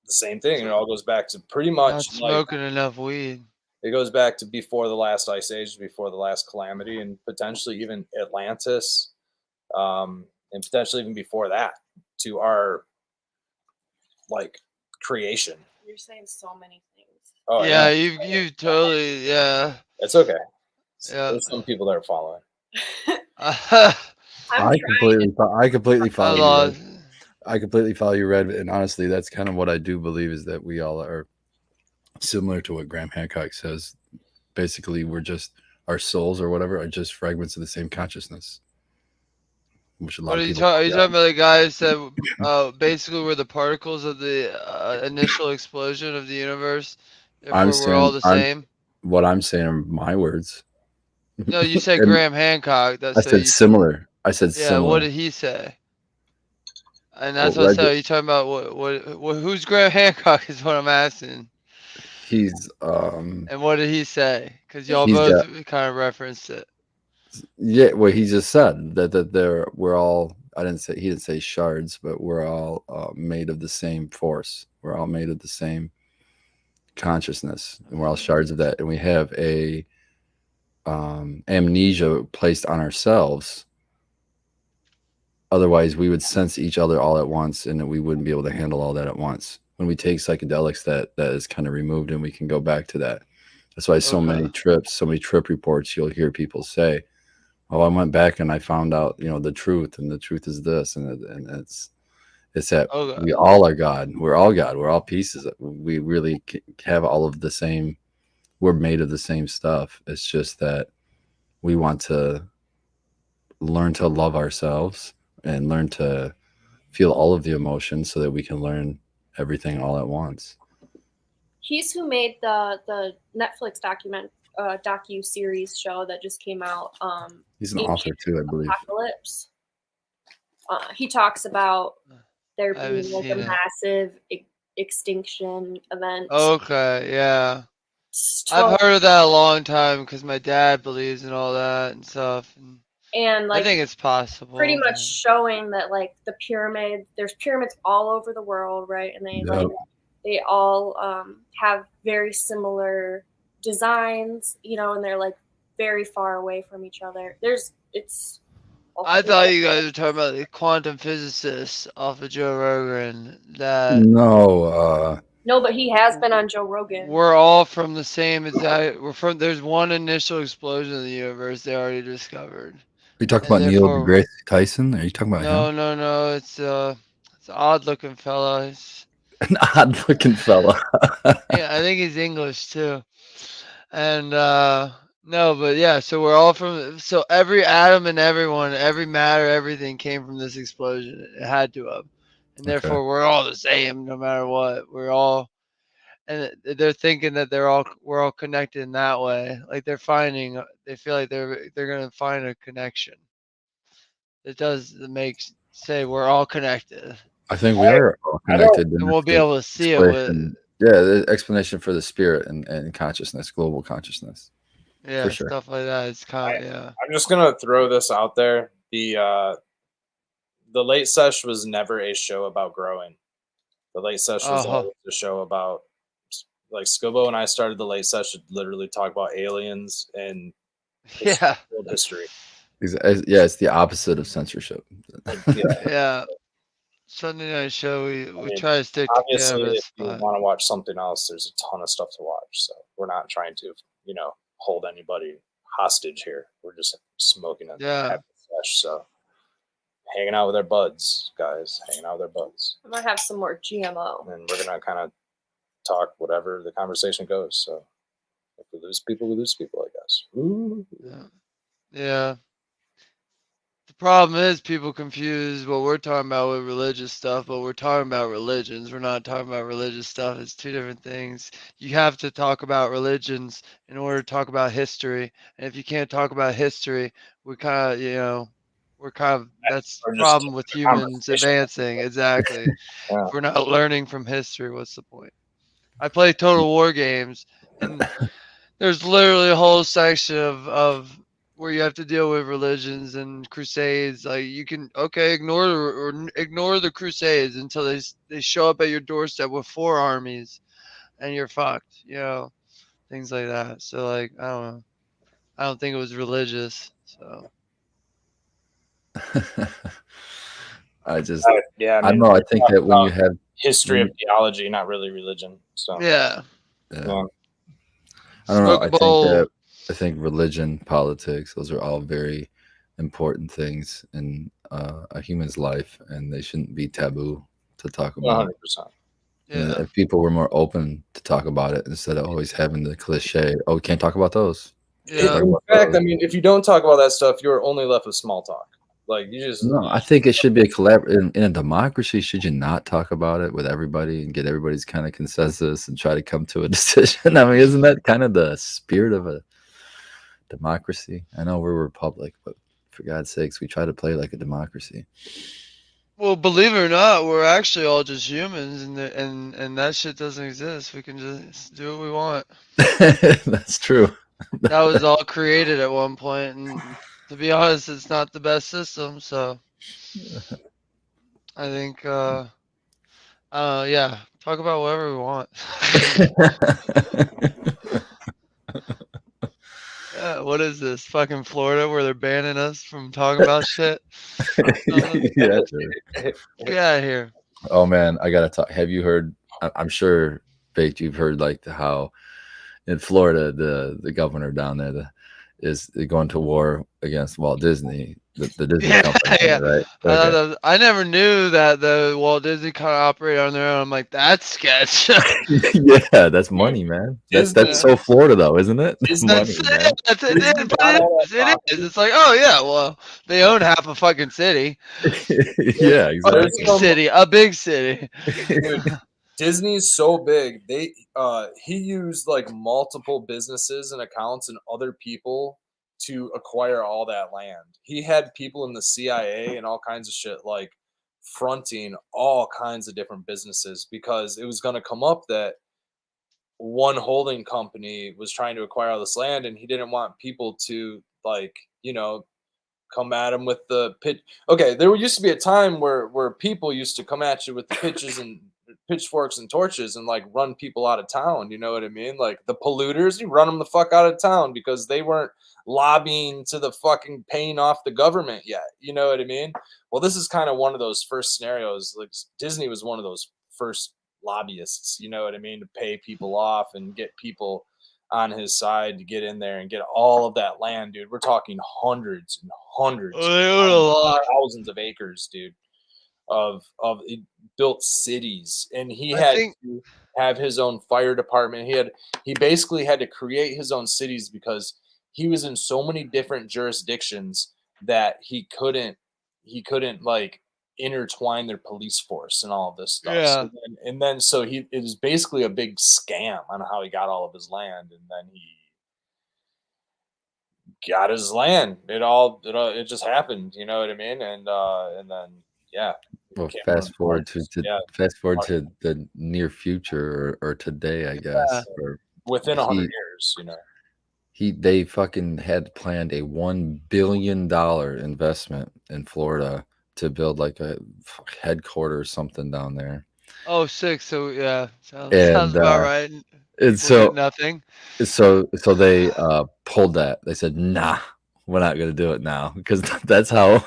the same thing. And it all goes back to pretty much Not smoking enough weed. It goes back to before the last ice age, before the last calamity, and potentially even Atlantis, and potentially even before that, to our creation. You're saying so many things. Oh yeah, you totally, yeah. It's okay. Yeah. There's some people that are following. I completely follow you. I completely follow you, Red. And honestly, that's kind of what I do believe, is that we all are similar to what Graham Hancock says. Basically, we're just, our souls or whatever are just fragments of the same consciousness. Which What are you talking about? The guy who said basically we're the particles of the initial explosion of the universe. Therefore, we're all the same. What I'm saying are my words. No, you said Graham Hancock. I said similar. I said similar. Yeah, what did he say? And that's what I said. Are you talking about what? Who's Graham Hancock is what I'm asking. He's And what did he say? Because y'all both kind of referenced it. Yeah, well, he just said that we're all. He didn't say shards, but we're all made of the same force. We're all made of the same consciousness, and we're all shards of that. And we have a amnesia placed on ourselves. Otherwise, we would sense each other all at once, and we wouldn't be able to handle all that at once. When we take psychedelics, that is kind of removed, and we can go back to that. That's why so many trip reports, you'll hear people say, "Oh, I went back and I found out, the truth, and the truth is this," and it's that we all are God. We're all God. We're all pieces. We really have all of the same. We're made of the same stuff. It's just that we want to learn to love ourselves and learn to feel all of the emotions so that we can learn everything all at once. He's who made the Netflix docu-series show that just came out. He's an author too, I believe. Apocalypse. He talks about there being like a massive extinction event. Okay, yeah. I've heard of that a long time because my dad believes in all that and stuff. And I think it's possible. Pretty much showing that there's pyramids all over the world, right? And they all have very similar designs, and they're very far away from each other. I thought you guys were talking about the quantum physicists off of Joe Rogan. No, but he has been on Joe Rogan. We're all from the same exact. There's one initial explosion of the universe they already discovered. Are you talking about Neil deGrasse Tyson? Are you talking about him? No. It's an odd-looking fella. An odd-looking fella. Yeah, I think he's English too. And no, but yeah. So we're all from. So every atom and every matter, everything came from this explosion. It had to have, and therefore we're all the same, no matter what. We're all, and they're thinking that we're all connected in that way. Like they feel like they're gonna find a connection. It does say we're all connected. I think we are all connected. And we'll be able to see it. The explanation for the spirit and consciousness, global consciousness. Yeah, sure. stuff like that. It's kind of yeah. I'm just gonna throw this out there. The Late Sesh was never a show about growing. The Late Sesh was always a show about, like, Scobo and I started the Late Sesh to literally talk about aliens and Yeah. world history. Yeah, it's the opposite of censorship. Yeah. Sunday night show, we mean, try to stick Obviously, together. if you want to watch something else, there's a ton of stuff to watch. So we're not trying to, hold anybody hostage here. We're just smoking a happy sesh. So hanging out with our buds, guys. Hanging out with our buds. I might have some more GMO. And we're gonna kind of talk whatever the conversation goes. So if we lose people, we lose people, I guess. Ooh. Yeah. The problem is people confuse what we're talking about with religious stuff, but we're talking about religions. We're not talking about religious stuff. It's two different things. You have to talk about religions in order to talk about history. And if you can't talk about history, we kind of, that's the problem with humans advancing. Exactly. Yeah. If we're not learning from history, what's the point? I play Total War games, and there's literally a whole section of where you have to deal with religions and crusades. Like you can ignore the crusades until they show up at your doorstep with 4 armies, and you're fucked. Things like that. So like I don't know. I don't think it was religious. So I just yeah. I don't know. I think that when you have history of theology, not really religion. So yeah. I don't know. I think religion, politics, those are all very important things in a human's life, and they shouldn't be taboo to talk about. 100%. Yeah. If people were more open to talk about it instead of always having the cliche, "Oh, we can't talk about those." Yeah. In fact, I mean, if you don't talk about that stuff, you're only left with small talk. Like you just No, I think it should be a in a democracy. Should you not talk about it with everybody and get everybody's kind of consensus and try to come to a decision? I mean, isn't that kind of the spirit of a democracy? I know we're a republic, but for God's sakes, we try to play like a democracy. Well, believe it or not, we're actually all just humans, and that shit doesn't exist. We can just do what we want. That's true. That was all created at one point, and to be honest, it's not the best system. So I think, yeah, talk about whatever we want. Yeah, what is this? Fucking Florida where they're banning us from talking about shit? Yeah, true. Get out of here. Oh man, I gotta talk. Have you heard? I'm sure, Faith, you've heard like how in Florida the governor down there is going to war against Walt Disney, the Disney company, yeah. right? Okay. I never knew that the Walt Disney kind of operated on their own. I'm like, that's sketch. Yeah, that's money, man. That's so Florida though, isn't it? That's money, man. It is. It's like, oh yeah, well, they own half a fucking city. Yeah, exactly. A big city. Disney's so big. He used like multiple businesses and accounts and other people to acquire all that land. He had people in the CIA and all kinds of shit like fronting all kinds of different businesses because it was going to come up that one holding company was trying to acquire all this land and he didn't want people to come at him with the pitch. Okay, there used to be a time where people used to come at you with the pitches and pitchforks and torches and like run people out of town. You know what I mean? Like the polluters, you run them the fuck out of town because they weren't lobbying to the fucking paying off the government yet. You know what I mean? Well, this is kind of one of those first scenarios. Like Disney was one of those first lobbyists. You know what I mean? To pay people off and get people on his side to get in there and get all of that land, dude. We're talking hundreds and hundreds, thousands of acres, dude, of built cities. And he had to have his own fire department. He basically had to create his own cities because he was in so many different jurisdictions that he couldn't like intertwine their police force and all of this stuff. Yeah. So it was basically a big scam on how he got all of his land, and then he got his land. It just happened, you know what I mean? And then yeah. Well, fast forward to the near future or today, I guess. Or within 100 years, you know. They fucking had planned a $1 billion investment in Florida to build like a headquarters or something down there. Oh, sick. So yeah, sounds And about right. and People get so nothing. so they pulled that. They said, "Nah, we're not gonna do it now," because that's how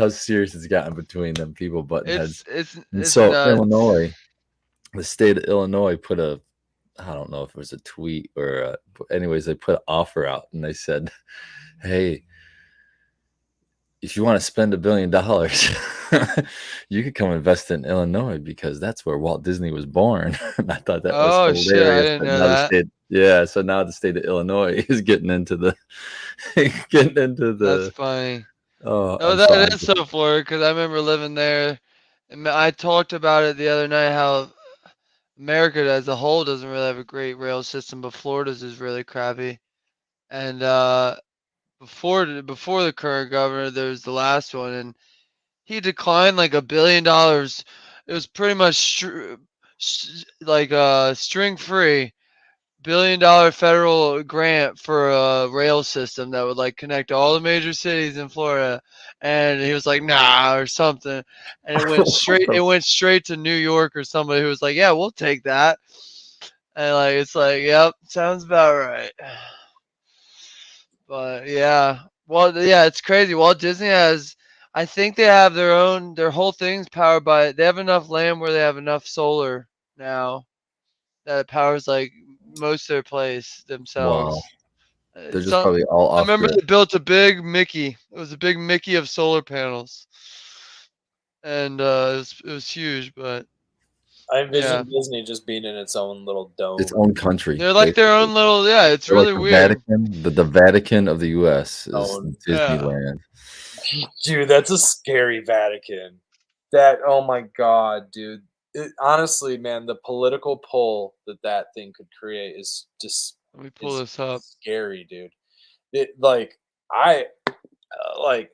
serious it's gotten between them people butting heads. And It's so nuts. Illinois, the state of Illinois, put I don't know if it was a tweet or anyways, they put an offer out and they said, "Hey, if you want to spend $1 billion, you could come invest in Illinois because that's where Walt Disney was born." And I thought that was Oh shit, I hilarious. didn't But know now that. so now the state of Illinois is getting into the getting into That's the. funny. Oh, No, so that is so Florida because I remember living there, and I talked about it the other night how America as a whole doesn't really have a great rail system, but Florida's is really crappy. And before the current governor, there was the last one, and he declined like $1 billion. It was pretty much string free $1 billion federal grant for a rail system that would like connect all the major cities in Florida. And he was like, nah, or something. And it went straight to New York or somebody who was like, yeah, we'll take that. And like, it's like, yep, sounds about right. But yeah, well, yeah, it's crazy. Walt Disney has, I think they have their whole thing's powered by, they have enough land where they have enough solar now that it powers like most of their place themselves. wow, they're just Some, probably all I off remember grid. they built a big Mickey. It was a big Mickey of solar panels, and it was huge. But I yeah, envision Disney just being in its own little dome. Its own country, they're like their basically. own little. Yeah, it's They're like really the weird. Vatican. The Vatican of the U.S. is Own. Yeah. Disneyland. Dude, that's a scary Vatican. That, oh my god, dude. Honestly, man, the political pull that thing could create is just Let me pull is this up. scary, dude. It I like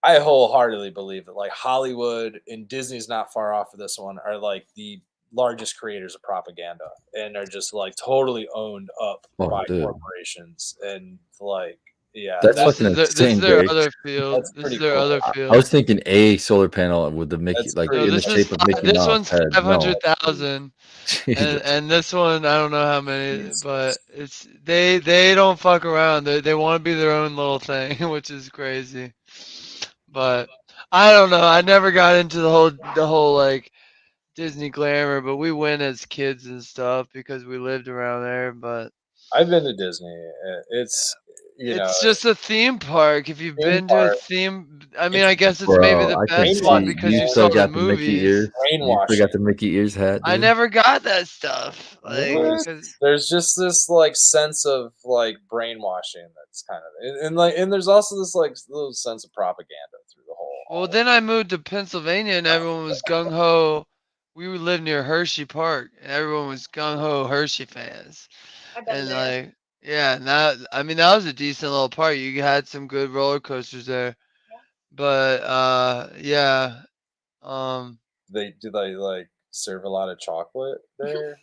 I wholeheartedly believe that like Hollywood and Disney's not far off of this one are like the largest creators of propaganda and are just like totally owned up Oh, by dude, corporations and like yeah, that's fucking This is insane, their Jake. other field. that's This is pretty their cool. other I field. was thinking a solar panel with the Mickey, That's like No, pretty in the this is shape of Mickey this Mouse one's head. five No, hundred thousand, Jesus. and this one I don't know how many, but Jesus. it's they don't fuck around. They want to be their own little thing, which is crazy. But I don't know. I never got into the whole like Disney glamour, but we went as kids and stuff because we lived around there. But I've been to Disney. It's it's just a theme park. If you've theme been to a park. theme, I mean, It's I guess it's maybe Bro, the I can best one see because brainwashing, you you man. still saw the got the Mickey movies. ears. You still Brainwashing. got the Mickey ears hat, I dude. never got that stuff. Like, What? 'cause There's just this like sense of like brainwashing that's kind of and there's also this like little sense of propaganda through the whole well, all of then I moved to Pennsylvania and everyone was gung ho. We would live near Hershey Park and everyone was gung ho Hershey fans. I've been And there. like, yeah, and that I mean that was a decent little park. You had some good roller coasters there. Yeah. But yeah. Um they like serve a lot of chocolate there.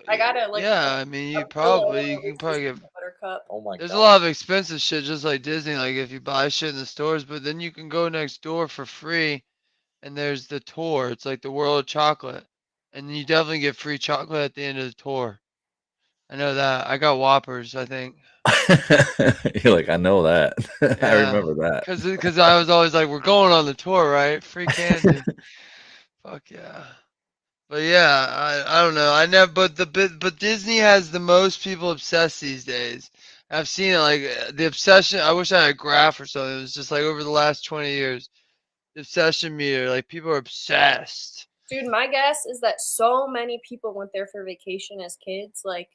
I got a like yeah, I mean a pillow you and a can probably Reese's get peanut butter cup. Oh my there's a god. lot of expensive shit just like Disney, like if you buy shit in the stores, but then you can go next door for free and there's the tour. It's like the world of chocolate. And you definitely get free chocolate at the end of the tour. I know that. I got Whoppers, I think. You're like, I know that. I Yeah. remember that. Cause I was always like, we're going on the tour, right? Free candy. Fuck yeah. But yeah, I don't know. I never but Disney has the most people obsessed these days. I've seen it like the obsession. I wish I had a graph or something. It was just like over the last 20 years, the obsession meter. Like people are obsessed. Dude, my guess is that so many people went there for vacation as kids, like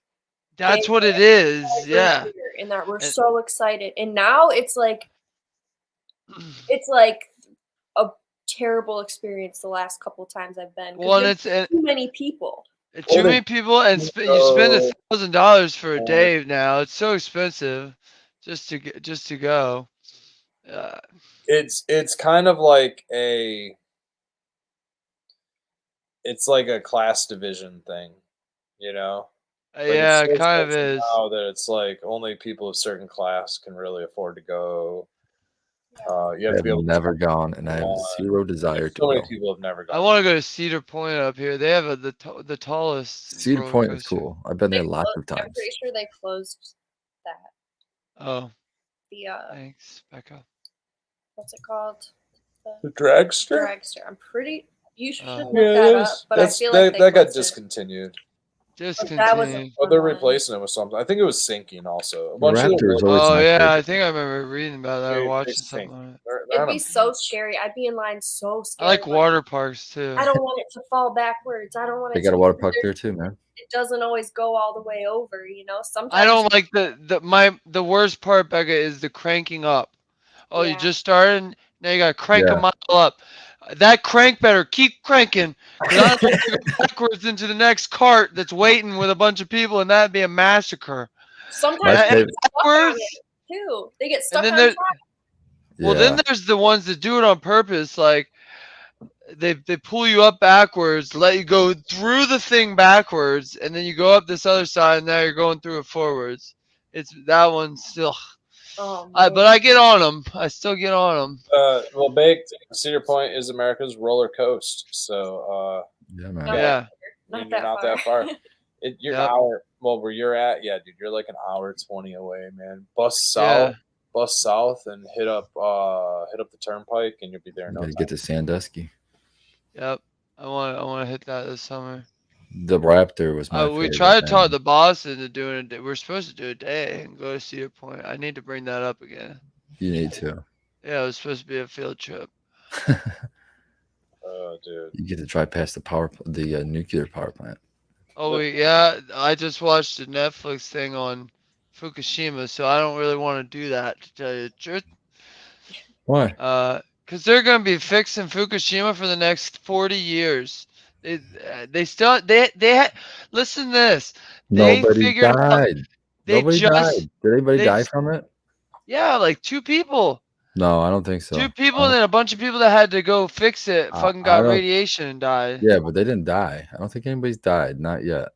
they That's what it is. every Yeah. year, and that we're And, so excited. And now it's like a terrible experience the last couple times I've been because well, and there's it's and too many people. too many people, and you spend So $1,000 for a day now. It's so expensive just to go. Uh, it's kind of like it's like a class division thing, you know? Like, Yeah, it's it so kind of expensive is. now that it's like only people of certain class can really afford to go. You I have to have be able to never gone, and I have on. zero desire to So many go. people have never I gone. want to go to Cedar Point up here. They have the tallest Cedar roller Point is coaster. cool. I've been there lots of I'm times. pretty sure they closed that. Oh, The thanks, Becca. what's it called? The dragster? Dragster. I'm pretty. You should Oh. look Yeah, that it up, is. but I feel like that got closed it. discontinued. But that was a Discontinued. But fun they're one. replacing it with something. I think it was sinking also. A The bunch of Raptor the is always Oh my yeah, favorite. I think I remember reading about that or they watching sink. something on it. They're It'd on a be so beach. scary. I'd be in line so I scared. like water parks too. I don't want it to fall backwards. I don't want They it got to. a water park there too, man. It doesn't always go all the way over. You know, sometimes. I don't like the worst part, Becca, is the cranking up. Oh, you Yeah. just started. Now you gotta crank Yeah. a mile up. That crank better keep cranking, because I don't want to go backwards into the next cart that's waiting with a bunch of people, and that'd be a massacre. Sometimes My they get favorite. stuck on Backwards, it too. They get and stuck then on there. track. Well, then Yeah. there's the ones that do it on purpose, like they pull you up backwards, let you go through the thing backwards, and then you go up this other side, and now you're going through it forwards. It's that one still. Oh man. But I get on them. I still get on them. Well, Baked Cedar Point is America's roller coast. So, Yeah, man. Not Yeah. Not you're that not far. that far. You're Yep. an hour. Well, where you're at, yeah, dude, you're like an hour 20 away, man. Bus Yeah. south, and hit up the turnpike, and you'll be there in You no gotta time. get to Sandusky. Yep. I want to hit that this summer. The Raptor was my We favorite. tried to talk man. the boss into doing it. We're supposed to do a day and go to Cedar Point. I need to bring that up again. You need to. Yeah, it was supposed to be a field trip. Oh, dude. You get to drive past the nuclear power plant. Oh, yeah. I just watched a Netflix thing on Fukushima, so I don't really want to do that, to tell you the truth. Why? Because they're going to be fixing Fukushima for the next 40 years. They still listen to this. They Nobody figured out died. they Nobody just died. Did anybody they die from it? yeah, like 2 people. No, I don't think so. 2 people and then a bunch of people that had to go fix it I fucking got don't- radiation and died. Yeah, but they didn't die. I don't think anybody's died. Not yet.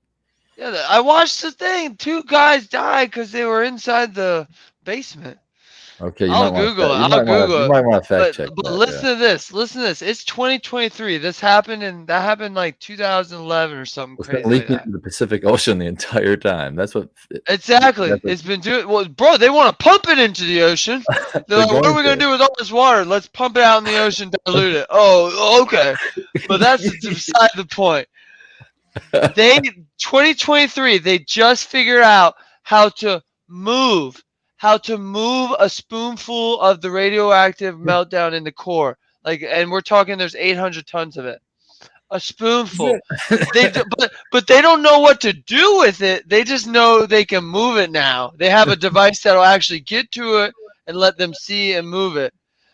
Yeah, I watched the thing. 2 guys died because they were inside the basement. Okay, you I'll might want Google it. to. I'll Google You it. might want to fact check But that. listen to this. Listen to this. It's 2023. That happened like 2011 or something It's been crazy like leaking that. into the Pacific Ocean the entire time. That's what. Exactly. That's what- It's been doing. Well, bro, they want to pump it into the ocean. They're like, what are we gonna do with all this water? Let's pump it out in the ocean, dilute it. Oh, okay. But that's beside the point. 2023. They just figured out how to move a spoonful of the radioactive meltdown in the core. And we're talking there's 800 tons of it. A spoonful. But they don't know what to do with it. They just know they can move it now. They have a device that'll actually get to it and let them see and move it.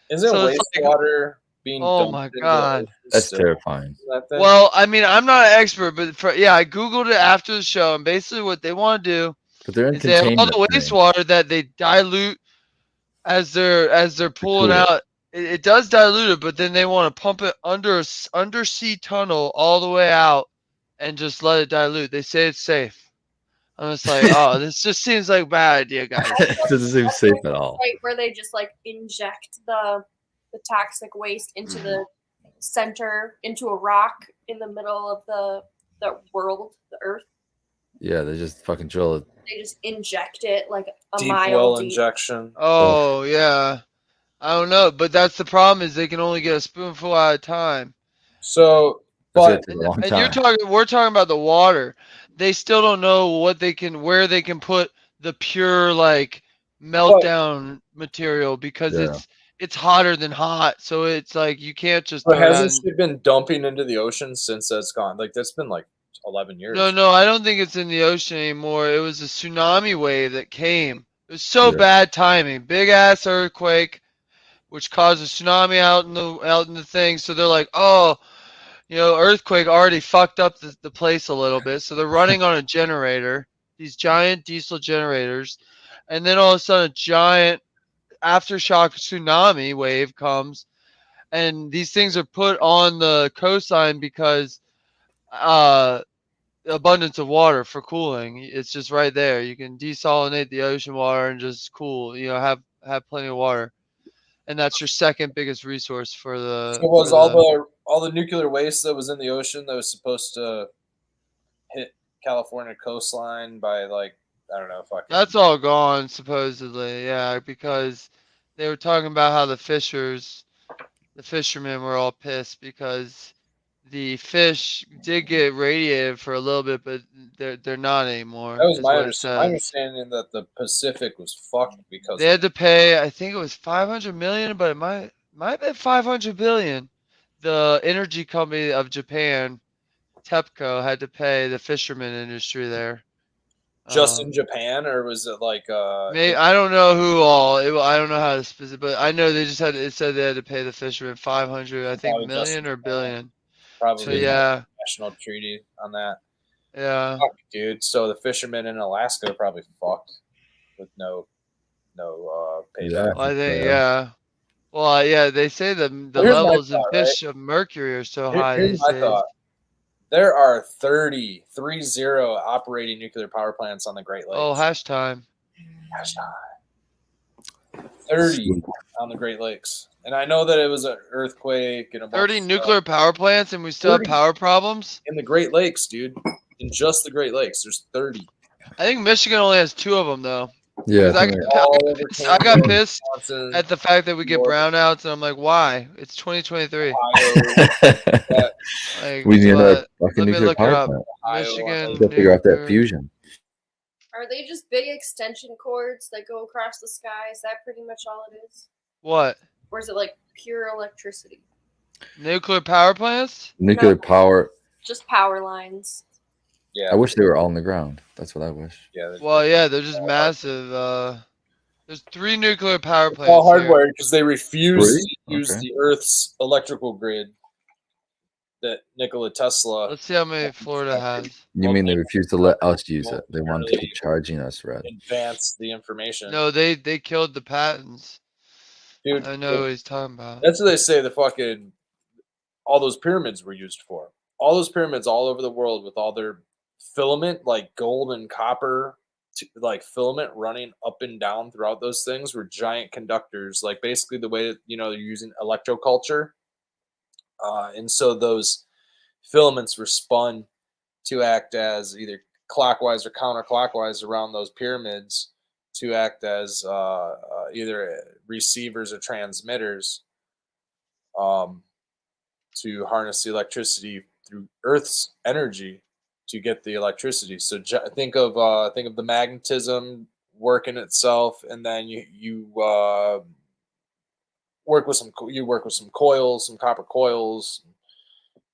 Isn't So it's like- wastewater being Oh dumped my into the God. ocean That's still terrifying. that thing? Well, I mean, I'm not an expert, but I googled it after the show, and basically what they want to do But they're in is they have all containment. the thing. wastewater that they dilute as they're pulling cool it. out. It does dilute it, but then they want to pump it under a undersea tunnel all the way out and just let it dilute. They say it's safe. I'm just like, oh, this just seems like a bad idea, guys. It doesn't seem safe at all. Right where they just like inject the toxic waste into the center, into a rock in the middle of the world, the earth. Yeah, they just fucking drill it. They just inject it like a Deep mile well deep. injection. Oh yeah, I don't know, but that's the problem is they can only get a spoonful at a time. So, That's but gonna take a long And time. we're talking about the water. They still don't know where they can put the pure like meltdown material because Yeah. it's hotter than hot. So it's like you can't just but throw it out. hasn't shit been dumping into the ocean since that's gone? Like that's been like 11 years. No, I don't think it's in the ocean anymore. It was a tsunami wave that came. It was so Yeah. bad timing. Big ass earthquake, which caused a tsunami out in the thing. So they're like, oh, earthquake already fucked up the place a little bit. So they're running on a generator, these giant diesel generators, and then all of a sudden a giant aftershock tsunami wave comes, and these things are put on the coastline because abundance of water for cooling. It's just right there. You can desalinate the ocean water and just cool. Have plenty of water, and that's your second biggest resource for the. So was all the nuclear waste that was in the ocean that was supposed to hit California coastline by like I don't know fucking That's all gone supposedly, yeah, because they were talking about how the fishermen were all pissed because the fish did get radiated for a little bit, but they're not anymore. that was Is my what it understanding. My says. understanding that the Pacific was fucked because They had to pay, I think it was 500 million, but it might have been 500 billion. The energy company of Japan, TEPCO, had to pay the fishermen industry there. just in Japan, or was it like I don't know who all. I don't know how to specific, but I know they just had. It said they had to pay the fishermen 500, I think, probably just million or billion. probably But the yeah, international treaty on that? yeah. Fuck, dude. So the fishermen in Alaska are probably fucked with no payback. Yeah. Well, I think Yeah. yeah. Well, yeah. They say the Here's my levels in thought, right? fish of mercury are so high Here's these my days. thought. There are 30 operating nuclear power plants on the Great Lakes. Oh, hash time. 30 Sweet. on the Great Lakes. And I know that it was an earthquake and a bunch 30 of nuclear stuff. power plants, and we still have 30. power problems. In the Great Lakes, dude. In just the Great Lakes, there's 30. I think Michigan only has 2 of them though. Yeah. Because All over I got Canada, pissed Wisconsin, at the fact that we get New York, brownouts, and I'm like, why? It's 2023. Ohio, Like, We need another what? fucking Let me nuclear look it power up. plant. Michigan We gotta figure out that nuclear. fusion. Are they just big extension cords that go across the sky? Is that pretty much all it is? What? Or is it like pure electricity? Nuclear power plants? Nuclear power. Just power lines. Yeah. I wish they were all on the ground. That's what I wish. Yeah. Well, yeah, they're just massive. There's 3 nuclear power It's all plants here. hardwired because they refuse Three? to use Okay. the Earth's electrical grid that Nikola Tesla Let's see how many Florida has. You mean they refuse to let us use it? They want to keep charging us, Red. advance the information. No, they killed the patents. Dude, I know what he's talking about. that's what they say the fucking all those pyramids were used for. All those pyramids all over the world with all their filament, like gold and copper, like filament running up and down throughout those things were giant conductors, like basically the way that they're using electroculture. And so those filaments were spun to act as either clockwise or counterclockwise around those pyramids to act as either receivers or transmitters to harness the electricity through Earth's energy to get the electricity. So think of the magnetism working itself, and then you work with some coils, some copper coils,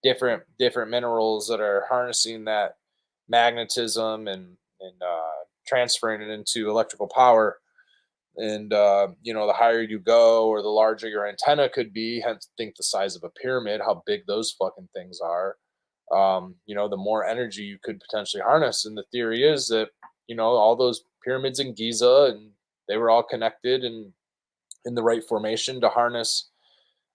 different minerals that are harnessing that magnetism and transferring it into electrical power. And the higher you go or the larger your antenna could be, hence think the size of a pyramid, how big those fucking things are, the more energy you could potentially harness. And the theory is that all those pyramids in Giza, and they were all connected and in the right formation to harness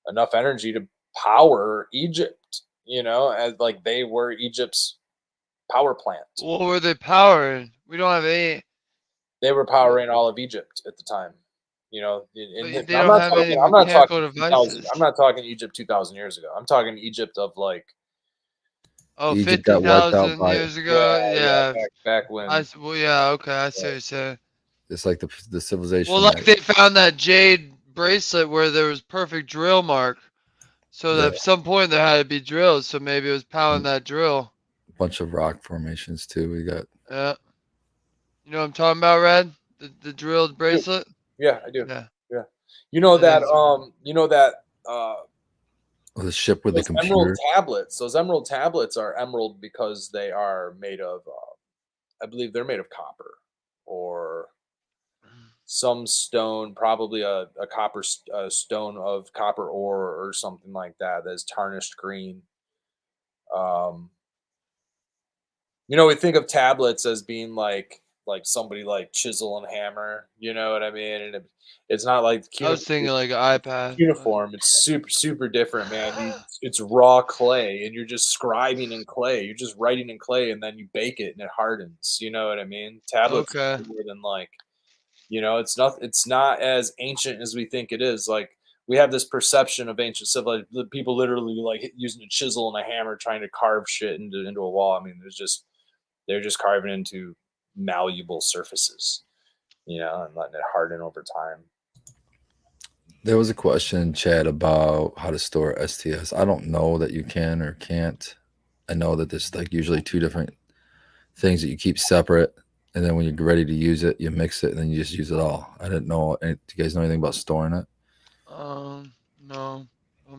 enough energy to power Egypt, as like they were Egypt's power plant. What were they powering? We don't have any. They were powering all of Egypt at the time. They I'm don't not have talking. any I'm not mechanical talking. devices. I'm not talking Egypt 2,000 years ago. I'm talking Egypt of like. Oh, Egypt got wiped out 50,000 by years ago? Yeah. Back when. Yeah, okay, I see what you're saying. It's like the civilization. Well, like they found that jade bracelet where there was perfect drill mark. So that at some point there had to be drills. So maybe it was powering that drill. A bunch of rock formations too. We got. Yeah. You know what I'm talking about, Red? The drilled bracelet? Yeah, I do. Yeah. Yeah. You know that the ship with the computer. Emerald tablets. Those emerald tablets are emerald because they are made of I believe they're made of copper or some stone, probably a copper stone of copper ore or something like that that's tarnished green. We think of tablets as being like like somebody like chisel and hammer. You know what I mean? And it's not like I was thinking like an iPad. uniform. It's super different, man. It's raw clay, and you're just scribing in clay. You're just writing in clay, and then you bake it, and it hardens. You know what I mean? Tablets Okay. more than like, it's not as ancient as we think it is. Like we have this perception of ancient civilization. People literally like using a chisel and a hammer trying to carve shit into a wall. I mean, they're just carving into malleable surfaces, and letting it harden over time. There was a question in chat about how to store STS. I don't know that you can or can't. I know that there's like usually two different things that you keep separate, and then when you're ready to use it, you mix it, and then you just use it all. I didn't know. Do you guys know anything about storing it? No.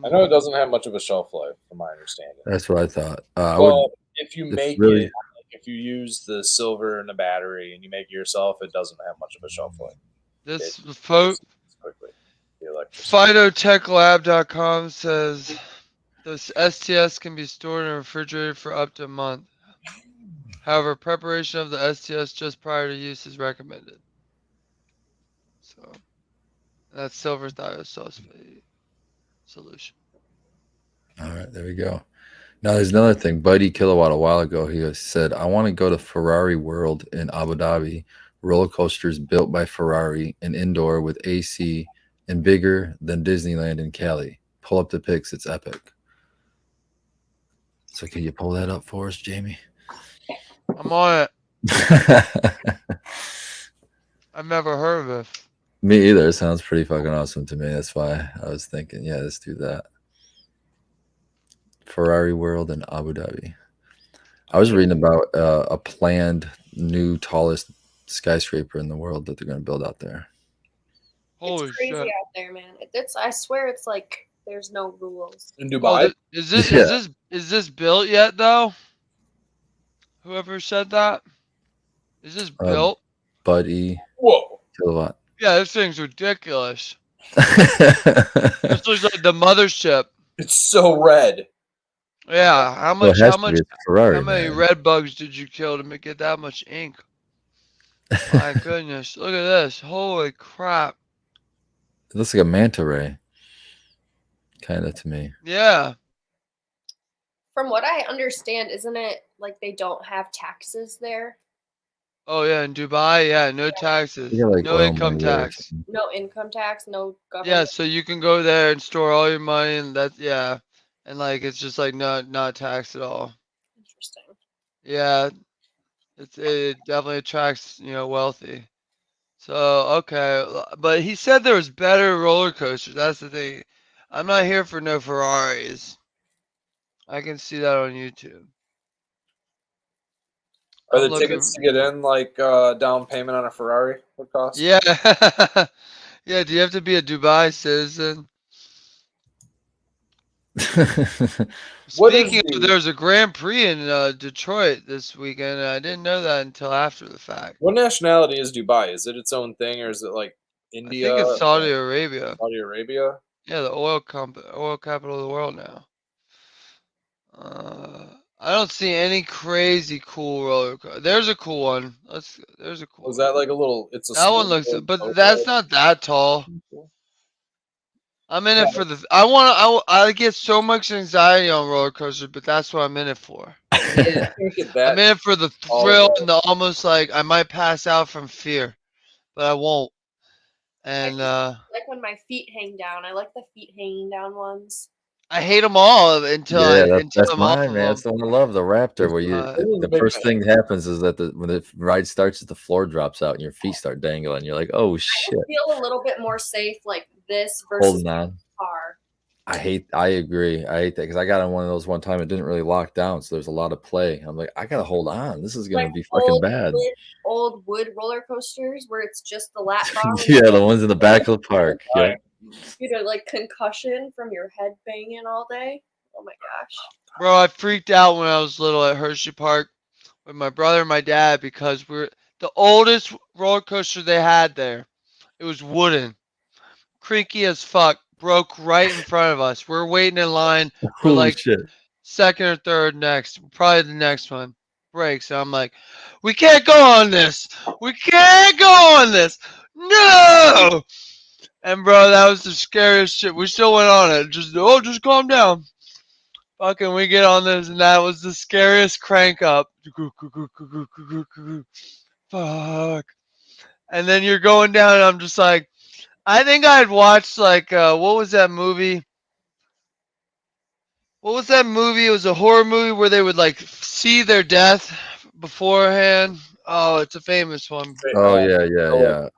I know it doesn't have much of a shelf life, from my understanding. That's what I thought. Well, if you make really- it, if you use the silver and the battery and you make it yourself, it doesn't have much of a shelf life. This Quickly. The electricity. Phytotechlab.com says this STS can be stored in a refrigerator for up to a month. However, preparation of the STS just prior to use is recommended. So that's silver thiosulfate solution. All right, there we go. Now there's another thing. Buddy Kilowatt a while ago, he said, I want to go to Ferrari World in Abu Dhabi. Roller coasters built by Ferrari and indoor with AC and bigger than Disneyland in Cali. Pull up the pics. It's epic. So can you pull that up for us, Jamie? I'm on it. I've never heard of it. Me either. It sounds pretty fucking awesome to me. That's why I was thinking, yeah, let's do that. Ferrari World in Abu Dhabi. I was reading about a planned new tallest skyscraper in the world that they're going to build out there. Holy it's crazy shit. out there, man. I swear it's like there's no rules. In Dubai? Is this built yet though? Whoever said that? Is this built? Buddy Whoa. Kilowatt. Yeah, this thing's ridiculous. This looks like the mothership. It's so red. Yeah, how Well, much? it has How to much? be. It's Ferrari, How many man. red bugs did you kill to get that much ink? My goodness, look at this! Holy crap! It looks like a manta ray, kind of to me. Yeah. From what I understand, isn't it like they don't have taxes there? Oh yeah, in Dubai, yeah, no taxes, You got, like, no oil income money there or tax. something. No income tax, no government. Yeah, so you can go there and store all your money, and and like it's just like not taxed at all. Interesting. Yeah, it definitely attracts wealthy. So okay, but he said there was better roller coasters. That's the thing. I'm not here for no Ferraris. I can see that on YouTube. Are I'm the tickets to get in like down payment on a Ferrari would cost? Yeah. Yeah, do you have to be a Dubai citizen? What is Speaking of, there's a Grand Prix in Detroit this weekend, and I didn't know that until after the fact. What nationality is Dubai? Is it its own thing, or is it like India? I think it's Saudi Arabia. Saudi Arabia? Yeah, the oil capital of the world now. I don't see any crazy cool roller coaster. There's a cool one. There's a cool. Was that like a little? It's a. That one looks, but that's not that tall. I'm in it for the. I get so much anxiety on roller coasters, but that's what I'm in it for. I'm in it for the thrill and the almost like I might pass out from fear, but I won't. And like when my feet hang down. I like the feet hanging down ones. I hate them all until that's mine, man. That's the one I love, the Raptor, where the first thing that happens is that when the ride starts, the floor drops out and your feet start dangling. You're like, oh shit! I feel a little bit more safe like this versus holding on. car. I agree. I hate that because I got on one of those one time. It didn't really lock down, so there's a lot of play. I'm like, I gotta hold on. This is gonna be fucking bad. Old wood roller coasters where it's just the lap bar. Yeah, the ones in the back of the park. Yeah. You know, like concussion from your head banging all day. Oh my gosh. Bro, I freaked out when I was little at Hershey Park with my brother and my dad because we're the oldest roller coaster they had there. It was wooden, creaky as fuck, broke right in front of us. We're waiting in line for like second or third next, probably the next one. brakes. And I'm like, we can't go on this. We can't go on this. No. And bro, that was the scariest shit. We still went on it. Just calm down. Fucking, we get on this, and that was the scariest crank up. Fuck. And then you're going down, and I'm just like, I think I'd watched like, what was that movie? What was that movie? It was a horror movie where they would like see their death beforehand. Oh, it's a famous one. Oh yeah.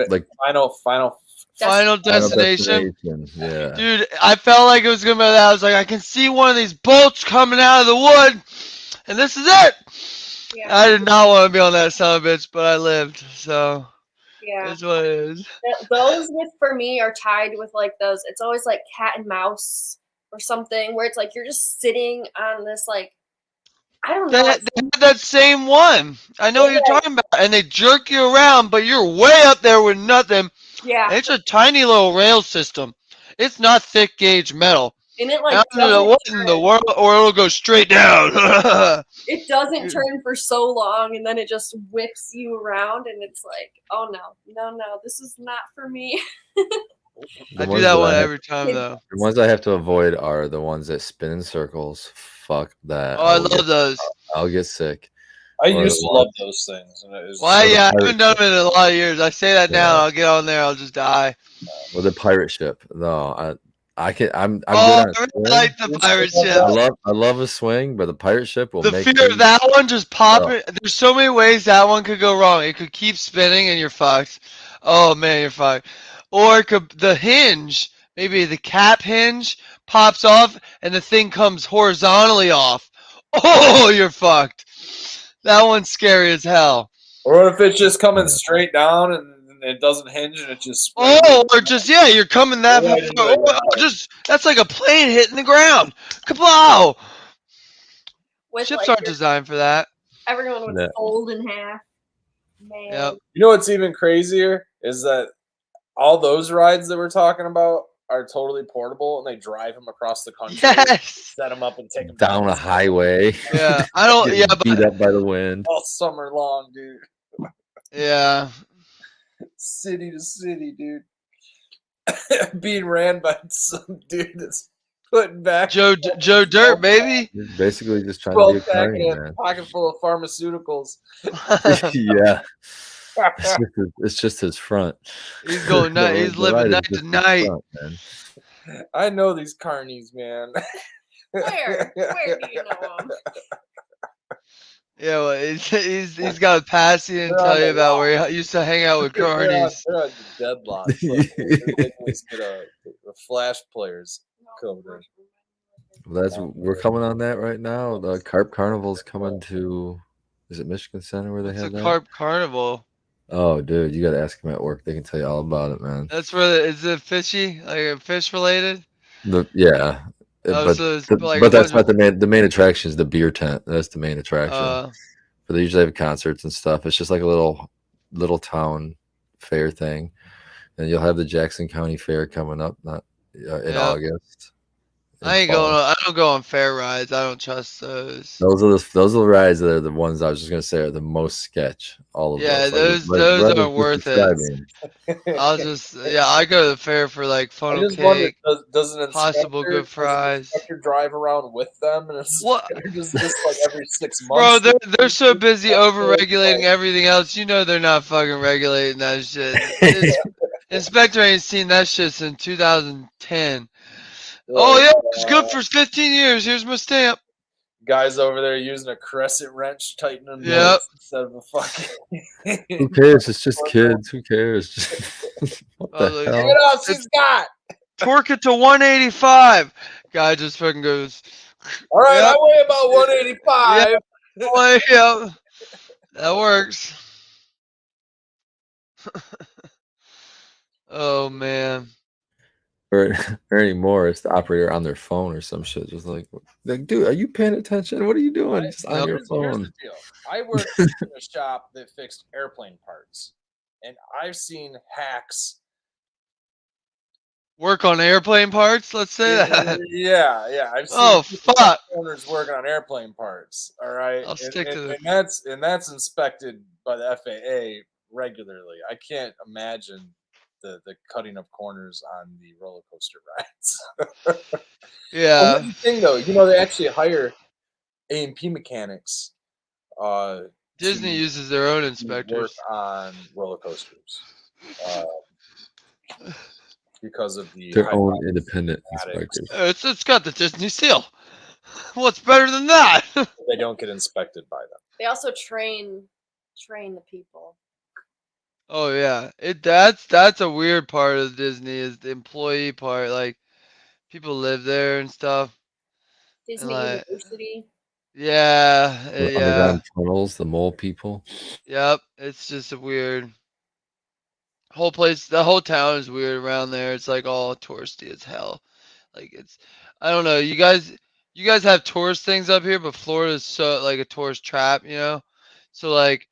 Like Final. Final Final Destination. Yeah. Dude, I felt like it was gonna be that. I was like, I can see one of these bolts coming out of the wood, and this is it. Yeah. I did not want to be on that son of a bitch, but I lived, so Yeah. it's what it is. Those for me are tied with like those. It's always like cat and mouse or something where it's like you're just sitting on this like I don't know. They had that same one. I know what you're talking about, and they jerk you around, but you're way up there with nothing. Yeah. It's a tiny little rail system. It's not thick gauge metal. And it like I don't know what in the world, or it'll go straight down. it doesn't turn for so long, and then it just whips you around, and it's like, oh no, this is not for me. I do that one every time though. The ones I have to avoid are the ones that spin in circles. Fuck that. Oh, I love those. I'll get sick. I used to love those things. And it was Well, yeah, I haven't done it in a lot of years. I say that now, Yeah. I'll get on there, I'll just die. Well, the pirate ship. No, I can. I'm Oh, good I on really like the pirate ship. I love a swing, but the pirate ship will The make fear me- of that one just popping. There's so many ways that one could go wrong. It could keep spinning and you're fucked. Oh man, you're fucked. Or it could, the hinge, maybe the cap hinge pops off and the thing comes horizontally off. Oh, you're fucked. That one's scary as hell. Or if it's just coming straight down and it doesn't hinge and it just. Oh, or just you're coming that Right far. into it. Oh, just that's like a plane hitting the ground. Kapow! With Ships like aren't designed for that. everyone would Yeah. fold in half. Man. Yep. You know what's even crazier is that all those rides that we're talking about are totally portable, and they drive them across the country, Yes. set them up, and take them down a highway. Yeah. I don't. Getting Yeah, beat but up by the wind. all summer long, dude. yeah. City to city, dude. Being ran by some dude that's putting back Joe Dirt, baby. You're basically just trying to be a 12 pack carny, in a man. pocket full of pharmaceuticals. Yeah. It's just his front. He's going night. He's The living ride is night just to his night. front, man. I know these carnies, man. Where? Where do you know them? Yeah, well, he's got a passy and They're tell on you the about lot. where he used to hang out with They're on carnies. the deadlock. They always get the flash players covered in. We're coming on that right now. The Carp Carnival's coming to, is it Michigan Center where they It's a have that? carp carnival. Oh, dude, you got to ask them at work. They can tell you all about it, man. That's where is it fishy? Like fish related? Yeah, Oh, but so it's the- like but that's what- not the main attraction is the beer tent. That's the main attraction. But they usually have concerts and stuff. It's just like a little town fair thing, and you'll have the Jackson County Fair coming up in Yeah. August. in I ain't fall. going. I don't go on fair rides. I don't trust those. Those are the rides that are the ones I was just gonna say are the most sketch. All of Yeah, those. those Brett was aren't worth it. describing. I'll just I go to the fair for like I funnel just wonder, cake, does an possible good fries. inspector drive around with them, and it's What? just like every 6 Bro, months? they're so busy over regulating everything else. You know they're not fucking regulating that shit. Inspector ain't seen that shit since 2010. Oh yeah, it's good for 15 years. Here's my stamp. Guys over there using a crescent wrench tightening Yep. bolts instead of a fucking. Who cares? It's just kids. Who cares? What Oh, the look. Look hell? at us, he's got. Torque it to 185. Guy just fucking goes. All right, Yep. I weigh about 185. Oh, yeah, that works. Oh man. Or anymore, it's the operator on their phone or some shit. Just like, dude, are you paying attention? What are you doing? Just on your Here's phone. the deal. I worked in a shop that fixed airplane parts, and I've seen hacks Work on airplane parts. Let's say that. Yeah. I've seen Oh people cut fuck! corners working on airplane parts. All right, I'll stick to the. and that's inspected by the FAA regularly. I can't imagine the cutting of corners on the roller coaster rides. Well, Yeah. here's the thing, though. You know, they actually hire A&P mechanics Disney to uses their own work inspectors. on roller coasters uh, because of the Their high own independent mathematics. inspectors. It's got the Disney seal. What's better than that? They don't get inspected by them. They also train the people. Oh yeah, that's a weird part of Disney is the employee part. Like people live there and stuff. Disney like- University. Yeah, The yeah, underground tunnels, the mole people. yep. It's just a weird whole place. The whole town is weird around there. It's like all touristy as hell. Like it's, I don't know. You guys have tourist things up here, but Florida's so like a tourist trap, you know. So like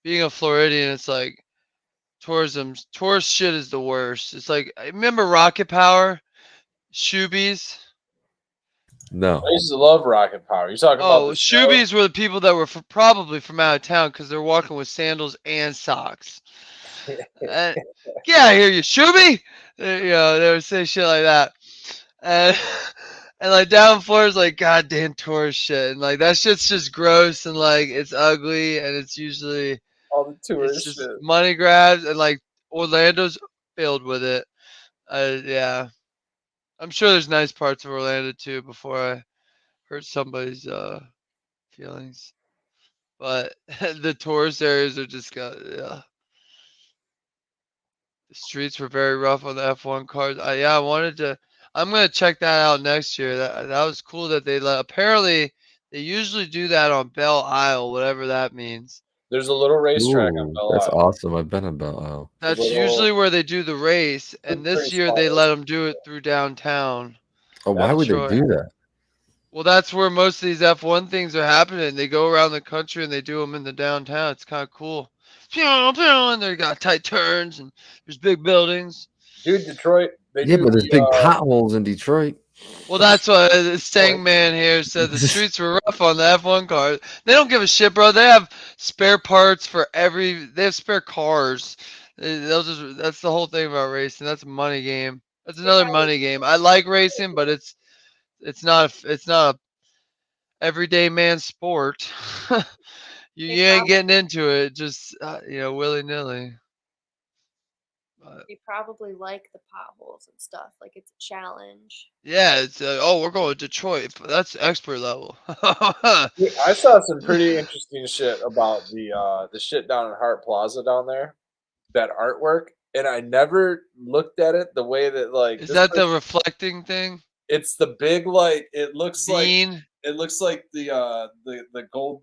being a Floridian, it's like tourist shit is the worst. It's like I remember Rocket Power, Shoebies. No. I used to love Rocket Power. You talking about Oh, the show? Shoebies were the people that were probably from out of town because they're walking with sandals and socks. And, get out of here, you Shoobie! You know, they would say shit like that. And, and like down in Florida's like goddamn tourist shit. And like that shit's just gross and like it's ugly and it's usually All the it's tourist just shit. money grabs and like Orlando's filled with it. Yeah. I'm sure there's nice parts of Orlando too before I hurt somebody's feelings. But the tourist areas are just got yeah. The streets were very rough on the F1 cars. Yeah, I wanted to. I'm gonna check that out next year. That was cool that they let. Apparently, they usually do that on Belle Isle, whatever that means. There's a little racetrack on Ooh, Belle that's Isle. awesome. I've been in Belle Isle. That's little- usually where they do the race, and pretty this year small they let racetrack. them do it through downtown. Oh, why would they Detroit. do that? Well, that's where most of these F1 things are happening. They go around the country and they do them in the downtown. It's kind of cool. And they got tight turns and there's big buildings. Dude, Detroit. They Yeah, do but there's the, big potholes in Detroit. Well, that's what the Stang Man here said. The streets were rough on the F1 cars. They don't give a shit, bro. They have spare parts for every. They have spare cars. They'll just. That's the whole thing about racing. That's a money game. That's another money game. I like racing, but it's not a everyday man sport. you ain't getting into it just willy nilly. They probably like the potholes and stuff. Like it's a challenge. Yeah, it's we're going to Detroit. That's expert level. Dude, I saw some pretty interesting shit about the shit down in Hart Plaza down there. That artwork, and I never looked at it the way that like Is this that the person- reflecting thing? it's the big like it looks like Bean? the gold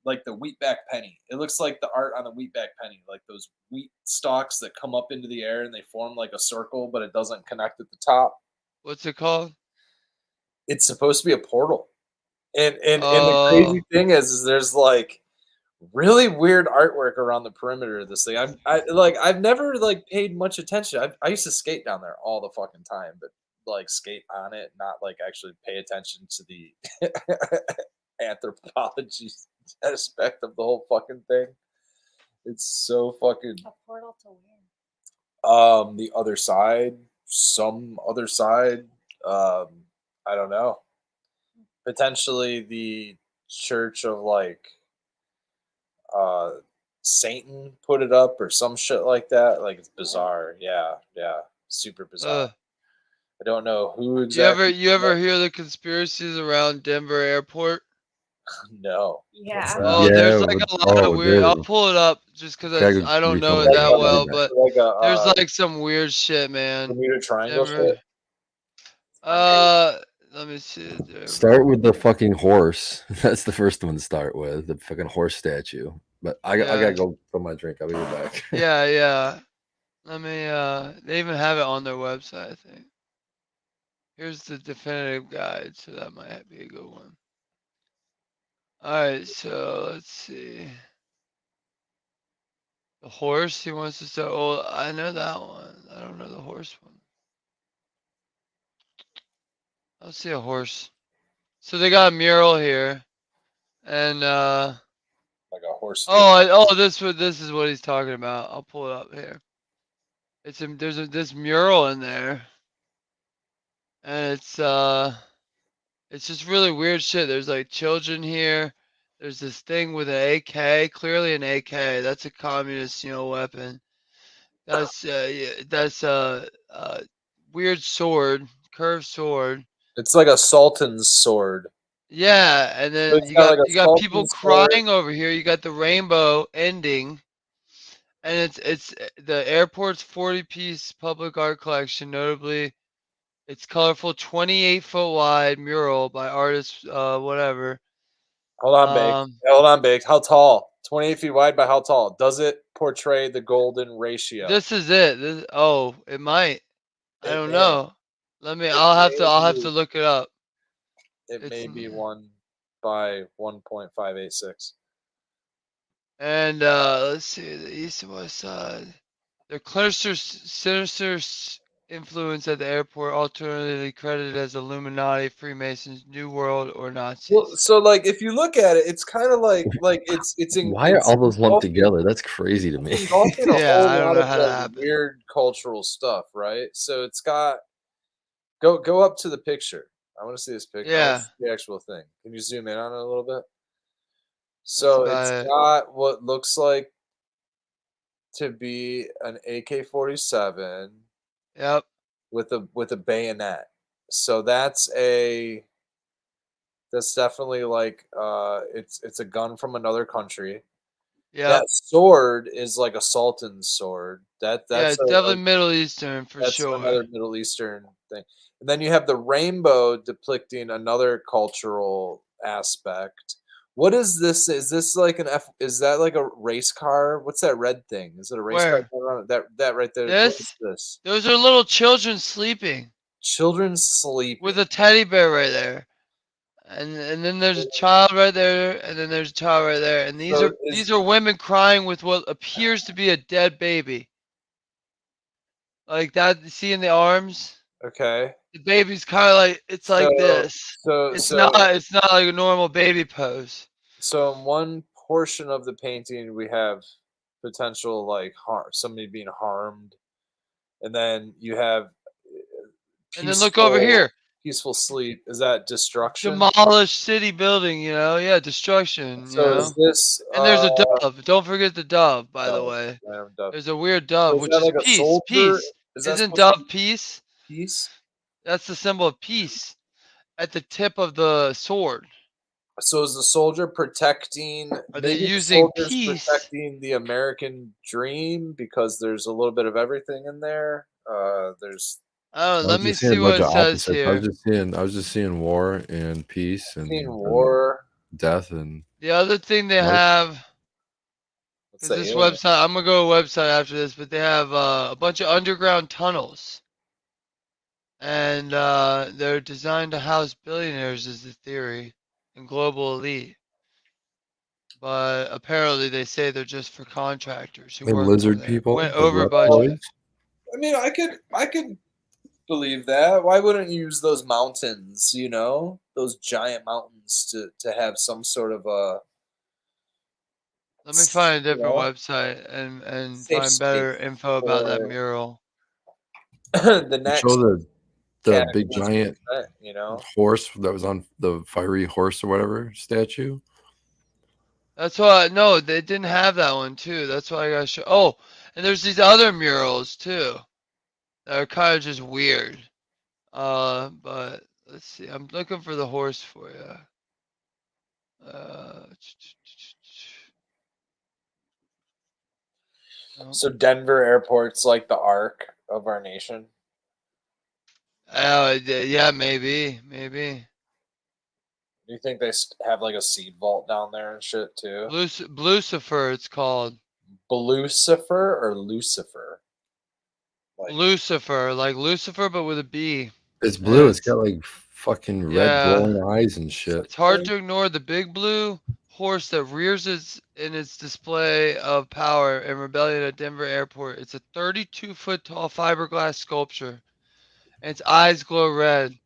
like the wheatback penny. It looks like the art on the wheatback penny, like those wheat stalks that come up into the air and they form like a circle, but it doesn't connect at the top. What's it called? It's supposed to be a portal. And the Oh, crazy thing is there's like really weird artwork around the perimeter of this thing. I've never like paid much attention. I used to skate down there all the fucking time, but like skate on it, not like actually pay attention to the anthropology aspect of the whole fucking thing. It's so fucking A portal to where? the other side, some other side. I don't know. Potentially the church of like Satan put it up or some shit like that. Like it's bizarre. Yeah, super bizarre. I don't know who exactly. you ever hear the conspiracies around Denver Airport? No. Yeah. What's that? Oh, Yeah, there's like a lot of weird. I'll dude. pull it up just because Gotta I don't know become it a that dog, well, man. but like a there's like some weird shit, man. Bermuda Triangle Denver. shit. Let me see. Start with the fucking horse. That's the first one to start with, the fucking horse statue. But I gotta go for my drink. I'll be right back. Yeah. Let me. They even have it on their website, I think. Here's the definitive guide, so that might be a good one. All right, so let's see. The horse he wants to start. Oh, I know that one. I don't know the horse one. I'll see a horse. So they got a mural here, and Like a horse. this is what he's talking about. I'll pull it up here. This mural in there, and it's just really weird shit. There's like children here. There's this thing with an AK, clearly an AK. That's a communist, weapon. That's a weird sword, curved sword. It's like a sultan's sword. Yeah, and So then it's got like a you got people sultan's sword. crying over here. You got the rainbow ending, and it's the airport's 40-piece public art collection, notably its colorful 28-foot wide mural by artist whatever. Hold on, Baked. Um, Hold on, Baked. How tall? 28 feet wide by how tall? Does it portray the golden ratio? this is it. It might. I It don't may. know. It I'll have may to look it up. It It's may be 1 by 1.586. and let's see the east and west side. The sinister influence at the airport, alternatively credited as Illuminati, Freemasons, New World, or Nazis. Well, so like if you look at it, it's kind of like Why are all those lumped engulfing- together? That's crazy to me. It's engulfing a Yeah, whole I don't lot know of how that like happened. weird cultural stuff, right? So it's got go up to the picture. I want to see this picture. Yeah. The actual thing. Can you zoom in on it a little bit? So it's about it. got what looks like to be an AK-47 Yep. with a bayonet. So that's definitely like it's a gun from another country. Yep. That sword is like a sultan's sword. Yeah, That's it's definitely Middle Eastern for that's sure. another Middle Eastern thing. And then you have the rainbow depicting another cultural aspect. What is this? Is this like is that like a race car? What's that red thing? Is it a race Where? car? going around? That right there. What This? is this? Those are little children sleeping Children sleeping. with a teddy bear right there. And then there's a child right there, and then there's a child right there, and So these are women crying with what appears to be a dead baby, like that. See in the arms, Okay. the baby's kind of like it's like this. It's not like a normal baby pose. So in one portion of the painting, we have potential like somebody being harmed, and then you have And then look over here, peaceful sleep. Is that destruction? demolished city building. Yeah, destruction. So is this? And there's a dove. Don't forget the dove, by the dove, way. random dove. There's a weird dove, So is which that is like a peace. soldier? Peace. Is that Isn't supposed to dove peace? peace? That's the symbol of peace at the tip of the sword. So is the soldier protecting? Are they Maybe the using soldier's peace? protecting the American dream because there's a little bit of everything in there. There's Oh, I let was me just seeing see a what bunch it of says opposites. here. I was just seeing war and peace seeing and war. death and The other thing they Life. have What's is that this alien? website. I'm gonna go to a website after this, but they have a bunch of underground tunnels, and they're designed to house billionaires, is the theory, and global elite. But apparently, they say they're just for contractors who and work lizard over there. people. Went the over budget. reptoids. I mean, I could believe that. Why wouldn't you use those mountains? You know, those giant mountains to have some sort of a Let me find a you different know, website and safe find better space info about that for mural. the Show next the big cataclysmic giant event, you know. horse that was on the fiery horse or whatever statue. That's why no, they didn't have that one too. That's why I gotta show. Oh, and there's these other murals too that are kind of just weird. But let's see. I'm looking for the horse for you. No. So Denver Airport's like the arc of our nation. Yeah, maybe. Do you think they have like a seed vault down there and shit too? Lucifer, it's called. Lucifer or Lucifer? Lucifer, like Lucifer, but with a B. It's blue. It's It's- got like fucking red Yeah. glowing eyes and shit. It's hard to ignore the big blue horse that rears in its display of power and rebellion at Denver Airport. It's a 32-foot tall fiberglass sculpture, and its eyes glow red,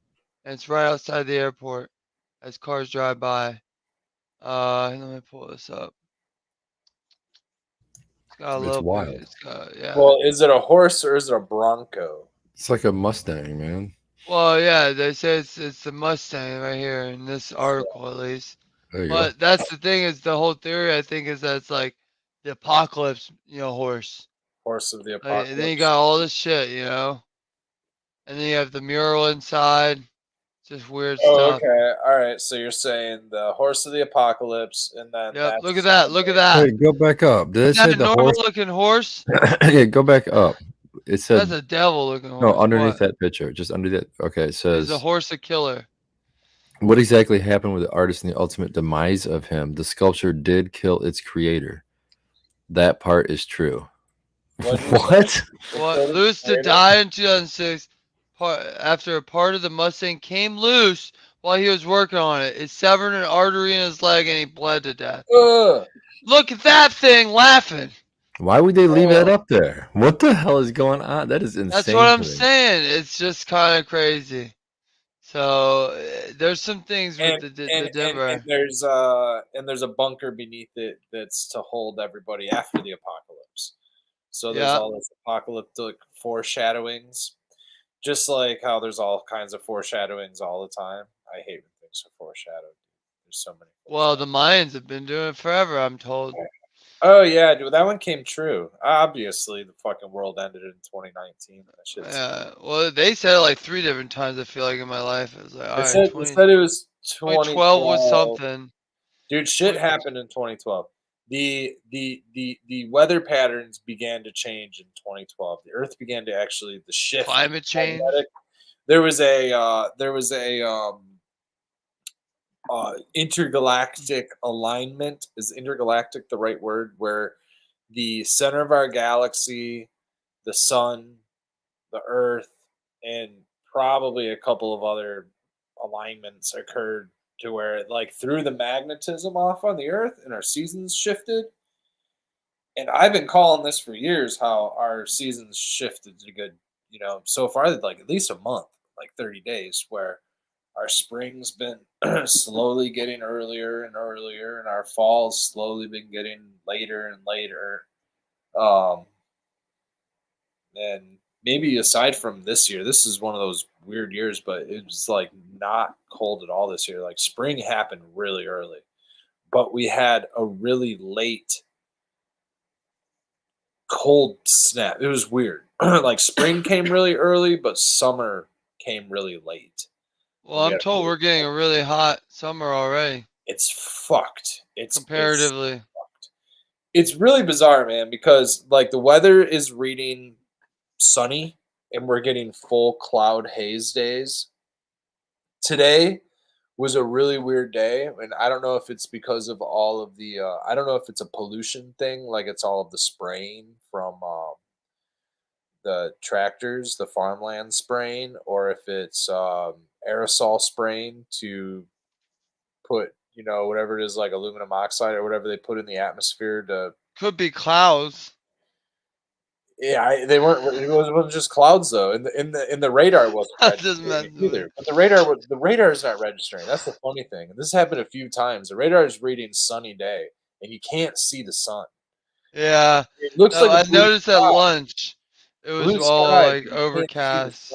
and it's right outside the airport as cars drive by. Let me pull this up. It's got a It's little wild. bit. It's got yeah. Well, is it a horse or is it a Bronco? It's like a Mustang, man. Well, yeah, they say it's the Mustang right here in this article at least. There you go. But that's the thing is the whole theory I think is that it's like the apocalypse, horse. Horse of the Like, apocalypse. and then you got all this shit, and then you have the mural inside, just weird Oh, stuff. okay. All right. So you're saying the horse of the apocalypse, and then Yep, that's look at that, look at that. Hey, go back up. Did it Isn't say that a the normal horse? looking horse? Yeah, go back up. It said That's a devil looking no horse. underneath What? that picture. Just under that. Okay, it Is says a horse a killer? what exactly happened with the artist and the ultimate demise of him? The sculpture did kill its creator. That part is true. What'd you What? What? Loose to die in 2006 after a part of the Mustang came loose while he was working on it. It severed an artery in his leg and he bled to death. Ugh. Look at that thing laughing. Why would they leave that Oh. up there? What the hell is going on? That is insane. That's what I'm to me. saying. It's just kind of crazy. So there's some things with the Denver. And there's a bunker beneath it that's to hold everybody after the apocalypse. So there's Yeah. all this apocalyptic foreshadowings, just like how there's all kinds of foreshadowings all the time. I hate when things are foreshadowed. There's so many. Well, the Mayans have been doing it forever, I'm told. Oh yeah, dude, that one came true. Obviously, the fucking world ended in 2019. That shit's. Yeah. Well, they said it like 3 different times. I feel like in my life, it was like, all They right, said, they said it was 2012 was something. Dude, shit 20 happened in 2012. The weather patterns began to change in 2012. The Earth began to actually the shift. Climate change. There was a intergalactic alignment. Is intergalactic the right word? Where the center of our galaxy, the sun, the Earth, and probably a couple of other alignments occurred to where it like threw the magnetism off on the Earth and our seasons shifted. And I've been calling this for years how our seasons shifted to good, so far like at least a month, like 30 days, where our spring's been slowly getting earlier and earlier, and our fall's slowly been getting later and later. And maybe aside from this year, this is one of those weird years, but it was like not cold at all this year. Like spring happened really early, but we had a really late cold snap. It was weird. Like spring came really early, but summer came really late. Well, I'm told we're getting a really hot summer already. It's fucked. It's comparatively. It's really bizarre, man, because like the weather is reading sunny and we're getting full cloud haze days. Today was a really weird day, and I don't know if it's because of all of the I don't know if it's a pollution thing, like it's all of the spraying from the tractors, the farmland spraying, or if it's aerosol spraying to put, whatever it is, like aluminum oxide or whatever they put in the atmosphere to. Could be clouds. Yeah, they weren't. It wasn't just clouds though. In the radar wasn't registering either. But the radar is not registering. That's the funny thing. This happened a few times. The radar is reading sunny day, and you can't see the sun. Yeah, it looks like I noticed at lunch. It was all like overcast.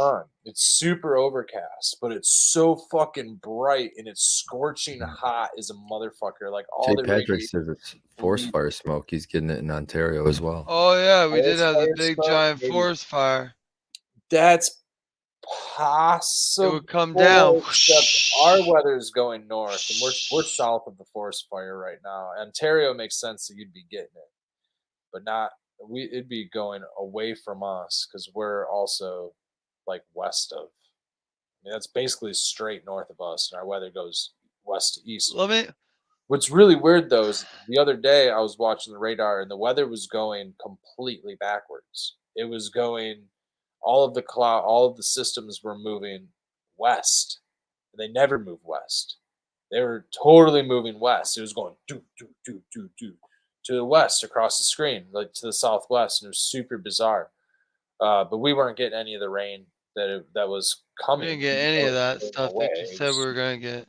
It's super overcast, but it's so fucking bright and it's scorching hot as a motherfucker. Like all Jay Patrick says it's forest fire smoke. He's getting it in Ontario as well. Oh yeah, we did have the big giant forest fire. That's possible. It would come down. Except our weather's going north, and we're south of the forest fire right now. Ontario makes sense that you'd be getting it, but not. It'd be going away from us because we're also like west of. I mean, that's basically straight north of us, and our weather goes west to east. What's really weird though is the other day I was watching the radar, and the weather was going completely backwards. It was going, all of the systems were moving west. They never move west. They were totally moving west. It was going do do do do do to the west across the screen, like to the southwest, and it was super bizarre. But we weren't getting any of the rain that was coming. We didn't get any of that stuff away. that you said we were gonna get.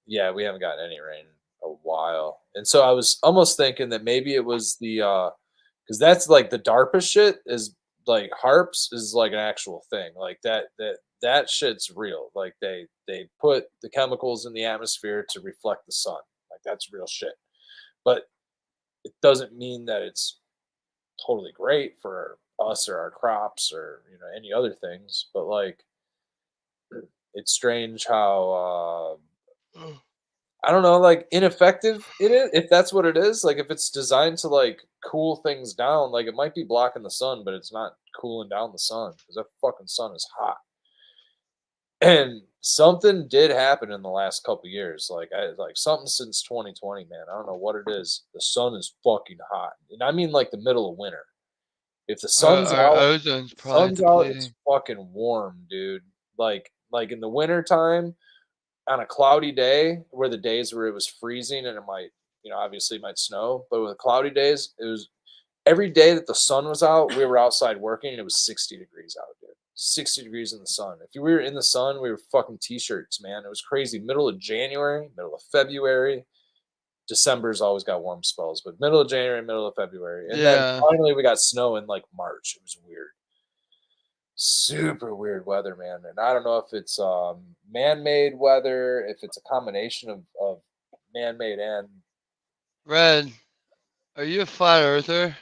Yeah, we haven't gotten any rain in a while, and so I was almost thinking that maybe it was the because that's like the DARPA shit is like harps is like an actual thing, like that shit's real. Like they put the chemicals in the atmosphere to reflect the sun, like that's real shit. But it doesn't mean that it's totally great for us or our crops or any other things. But like it's strange how I don't know, like ineffective it is, if that's what it is. Like if it's designed to like cool things down, like it might be blocking the sun, but it's not cooling down the sun because that fucking sun is hot. And something did happen in the last couple years. Like something since 2020, man. I don't know what it is. The sun is fucking hot. And I mean like the middle of winter. If the sun's Our out, ozone's probably sun's out, it's depleting. fucking warm, dude. Like in the winter time on a cloudy day where the days where it was freezing and it might, obviously it might snow, but with cloudy days, it was every day that the sun was out, we were outside working and it was 60 degrees out, dude. 60 degrees in the sun. If we were in the sun, we were fucking t-shirts, man. It was crazy. Middle of January, middle of February. December's always got warm spells, but middle of January, middle of February. And then finally we got snow in like March. It was weird. Super weird weather, man. And I don't know if it's man-made weather, if it's a combination of man-made and Red, are you a flat earther?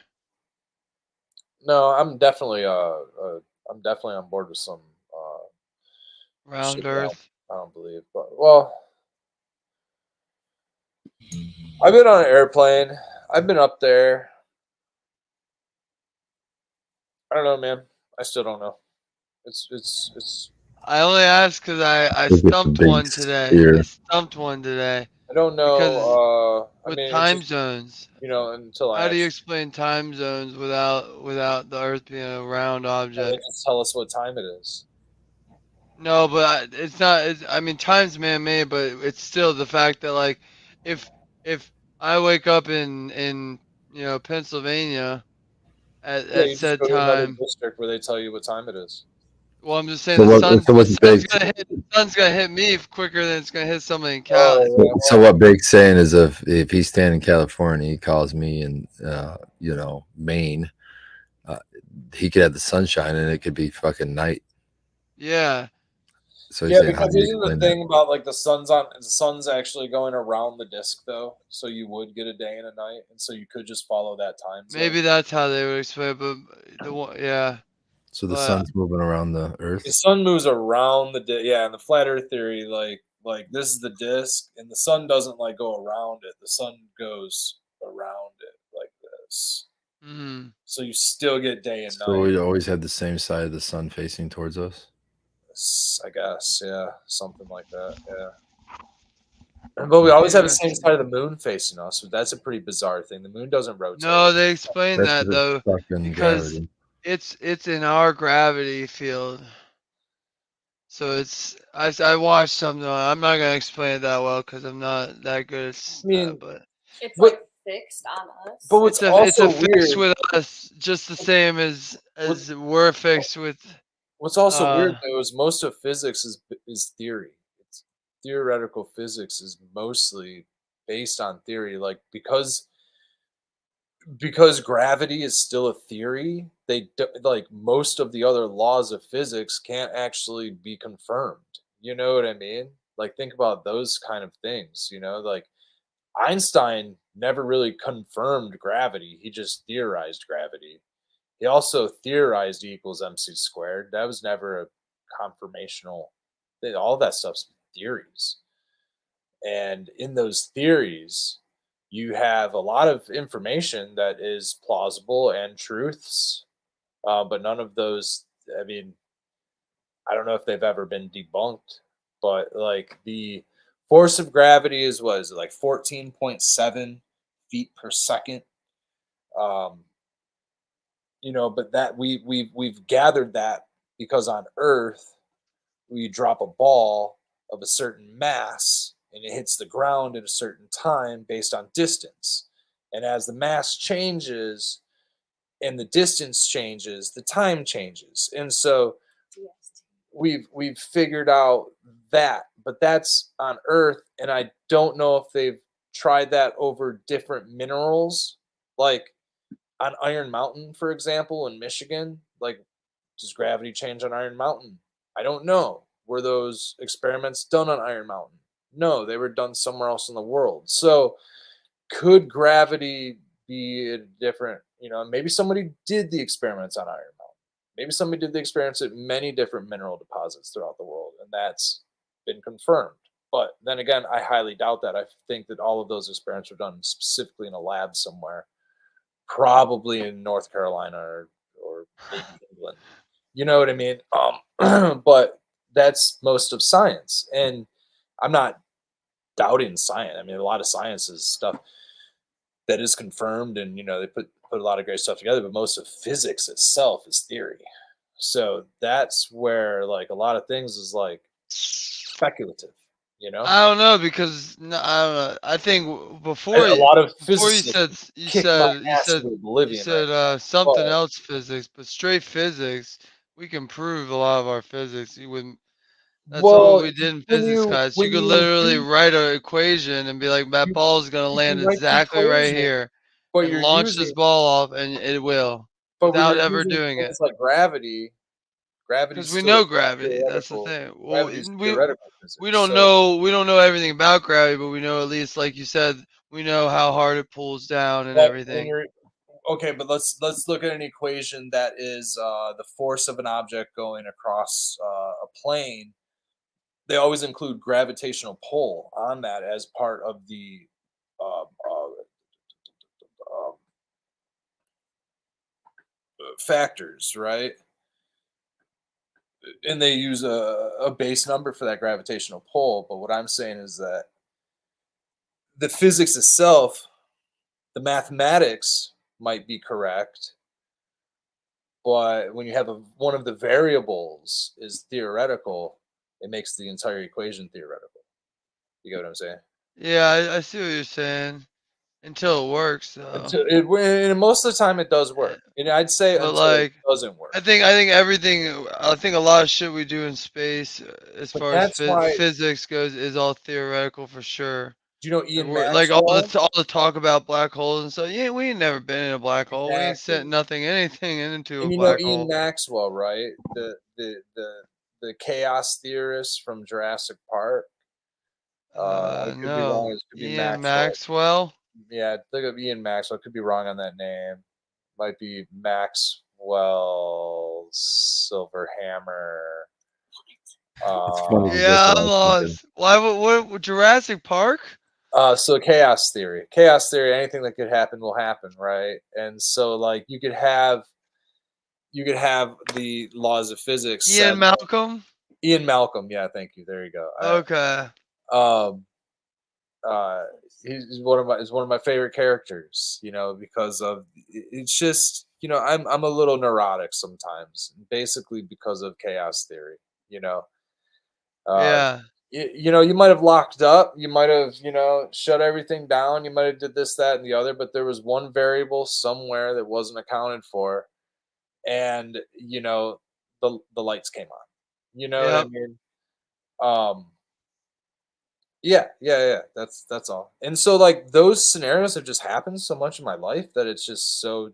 no, I'm definitely on board with some Round earth? I don't believe, but well, I've been on an airplane. I've been up there. I don't know, man. I still don't know. It's. I only asked because I Look at the stumped big one today. sphere. I stumped one today. I don't Because know. I with mean, time just, zones, until I how do you actually, explain time zones without the Earth being a round they object? just tell us what time it is. No, but it's not. I mean, time's man-made, but it's still the fact that like, if I wake up in Pennsylvania Yeah, at you just said go to another time. district where they tell you what time it is. Well, I'm just saying So the what? So what's sun's big? gonna hit me quicker than it's gonna hit somebody in Oh, Cali. yeah. So what Big's saying is if he's staying in California, he calls me in Maine, he could have the sunshine and it could be fucking night. Yeah. So he's Yeah, saying, how because do you isn't the explain thing about like the sun's actually going around the disk though, so you would get a day and a night, and so you could just follow that time zone. Maybe that's how they would explain it, but the one, yeah. So the But sun's moving around the The Earth. sun moves around yeah, in the flat Earth theory, like this is the disk, and the sun doesn't like go around it. The sun goes around it like this. mhm. So you still get day and So night. we always have the same side of the sun facing towards us. I guess, yeah, something like that, yeah. But we always have the same side of the moon facing us. So that's a pretty bizarre thing. The moon doesn't rotate. No, they explain That's that the though fucking because gravity. it's in our gravity field. So I watched something. I'm not gonna explain it that well because I'm not that good at that. But it's like fixed on us. But what's it's a also fix weird, with us, just the same as we're fixed with. what's also weird though is most of physics is theory. It's theoretical physics is mostly based on theory, like because gravity is still a theory. Like most of the other laws of physics can't actually be confirmed. You know what I mean? Like think about those kind of things. Like Einstein never really confirmed gravity. He just theorized gravity. He also theorized E equals MC squared. That was never a confirmational thing. All that stuff's theories. And in those theories, you have a lot of information that is plausible and truths, but none of those, I mean, I don't know if they've ever been debunked, but like the force of gravity is what is it, like 14.7 feet per second. But that we've gathered that because on Earth, we drop a ball of a certain mass and it hits the ground at a certain time based on distance. And as the mass changes and the distance changes, the time changes. And so we've figured out that, but that's on Earth, and I don't know if they've tried that over different minerals, like on Iron Mountain, for example, in Michigan. Like, does gravity change on Iron Mountain? I don't know. Were those experiments done on Iron Mountain? No, they were done somewhere else in the world. So, could gravity be a different, maybe somebody did the experiments on Iron Mountain. Maybe somebody did the experiments at many different mineral deposits throughout the world, and that's been confirmed. But then again, I highly doubt that. I think that all of those experiments were done specifically in a lab somewhere, probably in North Carolina or maybe England. You know what I mean? But that's most of science, and I'm not doubting science. I mean, a lot of science is stuff that is confirmed, and they put a lot of great stuff together. But most of physics itself is theory. So that's where like a lot of things is like speculative. I don't know because I don't know. I think before A lot of before you physicists said you kick my said you ass said into you oblivion right said now. something But else physics, but straight physics we can prove a lot of our physics. You wouldn't. That's what well, we did in when physics you class. You when could you literally use write an equation and be like, that you, ball is gonna you land can write the exactly right equation, here, but and you're launch this using ball off, and it will, but when without you're ever using doing it. things like gravity, Because gravity's we still know gravity. That's the theoretical. thing. Well, Gravity's we theoretical we physics. don't So know everything about gravity, but we know at least, like you said, we know how hard it pulls down and but when everything. you're okay, but let's look at an equation that is the force of an object going across a plane. They always include gravitational pull on that as part of the uh, uh, uh, factors, right? And they use a base number for that gravitational pull. But what I'm saying is that the physics itself, the mathematics might be correct, but when you have one of the variables is theoretical, it makes the entire equation theoretical. You get what I'm saying? Yeah, I see what you're saying. Until it works, though. And most of the time, it does Eh, work. And I'd say But until it like, doesn't work. I think everything. I think a lot of shit we do in space, as But far as that's why, physics goes, is all theoretical for sure. do you know Like Ian we're like Maxwell? all the talk about black holes and stuff. Yeah, we ain't never been in a black hole. We ain't sent Exactly. nothing, anything into a And you know black Ian hole. Maxwell, right? The chaos theorist from Jurassic Park. I could be wrong. No, It could be Ian Maxwell. Maxwell. Yeah, look up Ian Maxwell. I could be wrong on that name. Might be Maxwell Silverhammer. It's funny because Yeah, that's what I I'm was thinking. lost. Why? What Jurassic Park? So chaos theory. Chaos theory, anything that could happen will happen, right? And so like you could have the laws of physics set. Ian Malcolm. Ian Malcolm, yeah, thank you. There you go. Okay. Um uh he's one of my favorite characters, because of it's just, I'm a little neurotic sometimes, basically because of chaos theory, you know. Uh Yeah. you might have locked up, you might have, shut everything down, you might have did this, that, and the other, but there was one variable somewhere that wasn't accounted for, and the lights came on. You know what I Yep. mean? Um, yeah, yeah, yeah. That's all. And so like those scenarios have just happened so much in my life that it's just so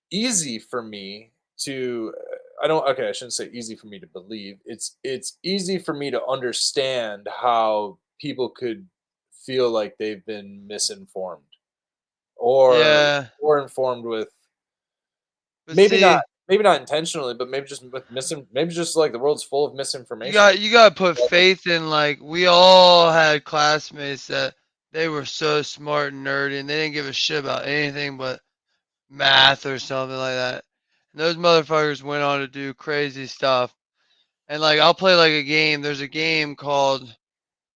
easy for me to I don't okay, I shouldn't say easy for me to believe. It's easy for me to understand how people could feel like they've been misinformed or Yeah. or informed with But maybe not see, maybe not intentionally, but maybe just with maybe just like the world's full of you misinformation. got you got to put faith in, like, we all had classmates that they were so smart and nerdy and they didn't give a shit about anything but math or something like that. And those motherfuckers went on to do crazy stuff. And like, I'll play like a game. There's a game called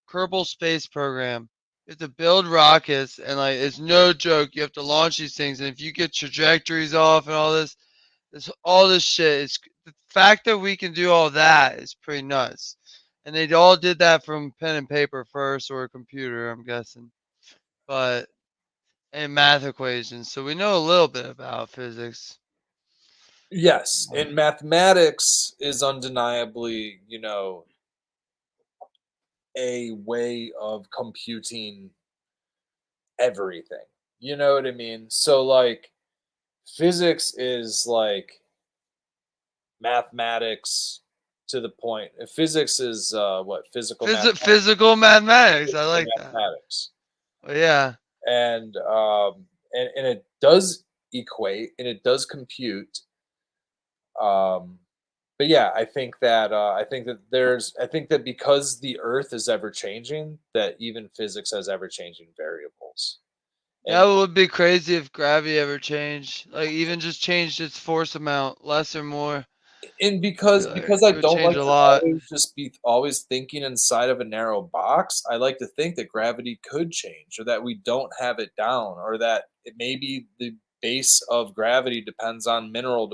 Kerbal Space Program. You have to build rockets, and like, it's no joke. You have to launch these things, and if you get trajectories off and all this shit, it's the fact that we can do all that is pretty nuts. And they all did that from pen and paper first, or a computer, I'm guessing. And math equations. So we know a little bit about physics. Yes, and mathematics is undeniably, a way of computing everything. You know what I mean? So like physics is like mathematics to the point. Physics is what physical mathematics, Physical mathematics. I physical like that. mathematics, Yeah. and it does equate and it does compute. Um, but yeah, I think that because the Earth is ever changing, that even physics has ever changing variables. Yeah, And it would be crazy if gravity ever changed. Like even just changed its force amount, less or more. and Be because I it would don't change like a to lot. always be always thinking inside of a narrow box, I like to think that gravity could change, or that we don't have it down, or that it maybe the base of gravity depends on mineral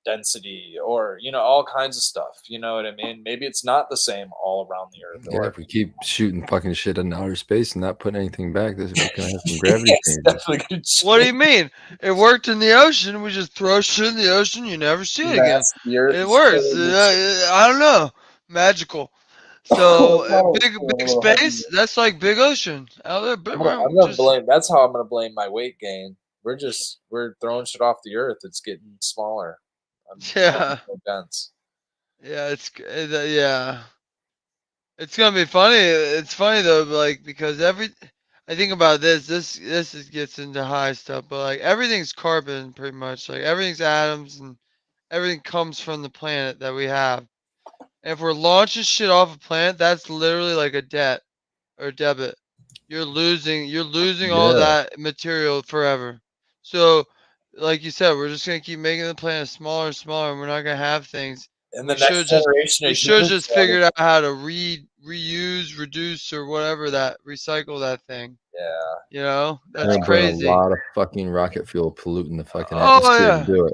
density, or all kinds of stuff. You know what I mean? Maybe it's not the same all around the Earth, Yeah, or if we keep shooting fucking shit in outer space and not putting anything back, this we're gonna have some gravity it's changes. definitely gonna What do change. you mean? It worked in the ocean. We just throw shit in the ocean. You never see it again. Mass the Earth It is works. totally I don't know. Magical. So I thought it was feeling a big little heavier. space. That's like big ocean out there. I'm gonna Just blame. That's how I'm gonna blame my weight gain. We're throwing shit off the Earth. It's getting smaller. I'm yeah, so dense. yeah. Yeah. It's gonna be funny. It's funny though, like because I think about gets into high stuff, but like everything's carbon pretty much. Like everything's atoms and everything comes from the planet that we have. And if we're launching shit off a planet, that's literally like a debt or debit. You're losing all Yeah, that material forever. So, like you said, we're just gonna keep making the planet smaller and smaller, and we're not gonna have things. And the We should next just generation we of should humans, just figured out how to reuse, reduce, or whatever that recycle that thing. yeah, You know, we're that's yeah. gonna burn a crazy. lot of fucking rocket fuel polluting the fucking Oh atmosphere to yeah, do it.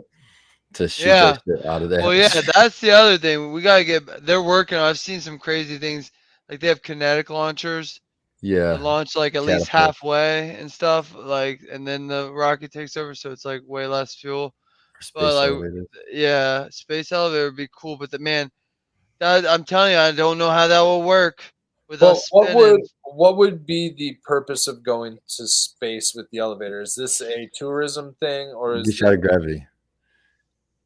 To shoot that yeah. shit out of the Well, yeah, atmosphere. that's the other thing. We gotta get. They're working. I've seen some crazy things. Like they have kinetic launchers that Yeah, launch like at least catapult halfway and stuff. Like, and then the rocket takes over, so it's like way less fuel. or But space like, elevators. yeah, space elevator would be cool. But the man, that I'm telling you, I don't know how that will work with us But spinning. what would be the purpose of going to space with the elevator? Is this a tourism thing, or is Get you this out of gravity.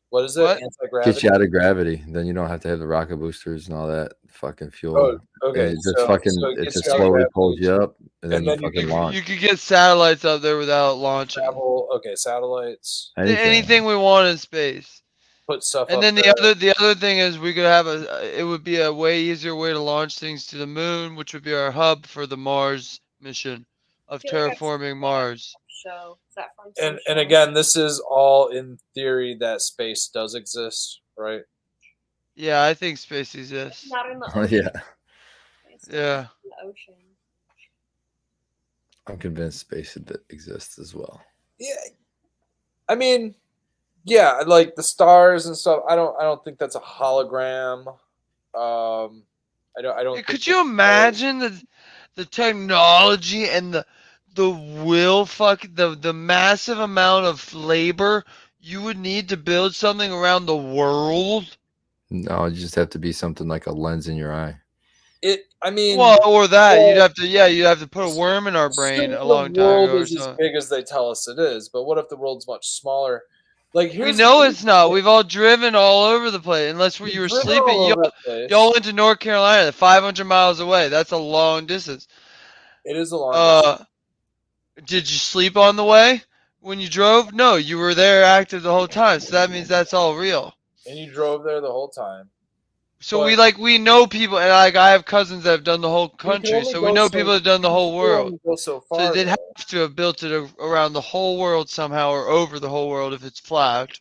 what is it? What? Anti Get gravity? you out of gravity. Then you don't have to have the rocket boosters and all that fucking Oh, fuel. And okay. it just So fucking it it gets just you out of slowly pulls gravity, you up and then and you then you fucking can You launch. could get satellites up there without launching. travel. Okay, satellites. Anything. Anything we want in space. Put stuff And up then there. the other thing is we could have it would be a way easier way to launch things to the moon, which would be our hub for the Mars mission I of feel like I've seen terraforming Mars. show. Is that from some And show? again, this is all in theory that space does exist, right? Yeah, I think space exists. Not in the Oh ocean. yeah. It's not Yeah. in the ocean. I'm convinced space exists as well. Yeah. I mean, yeah, like the stars and stuff. I don't think that's a hologram. I don't think Could that you imagine the technology and the will the massive amount of labor you would need to build something around the world? No, you just have to be something like a lens in your eye. I mean, Well, or that you'd well, have to you'd have to put a worm in our brain assuming a the long time world ago or is as something. big as they tell us it is, but what if the world's much smaller? Like We here's know it's not. We've all driven all over the place. Unless you we've were driven sleeping, all over the y'all place. went to North Carolina, 500 miles away. That's a long distance. It is a long distance. Uh, did you sleep on the way when you drove? No, you were there active the whole time. So that means that's all real. And you drove there the whole time. So But we know people, and like I have cousins that have done the whole you can country. only So we go know so people that have done the you whole still world. only go so So far they'd though. have to have built it around the whole world somehow, or over the whole world if it's flat.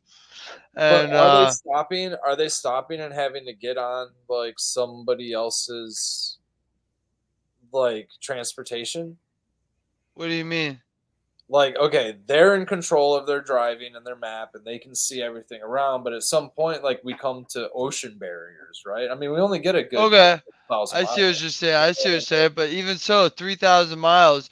But And are they stopping and having to get on like somebody else's like transportation? what do you mean? Like, okay, they're in control of their driving and their map and they can see everything around, but at some point, like we come to ocean barriers, right? I mean, we only get a good Okay, 1,000 I see miles. what you're saying. I see what you're saying. But even so, 3,000 miles.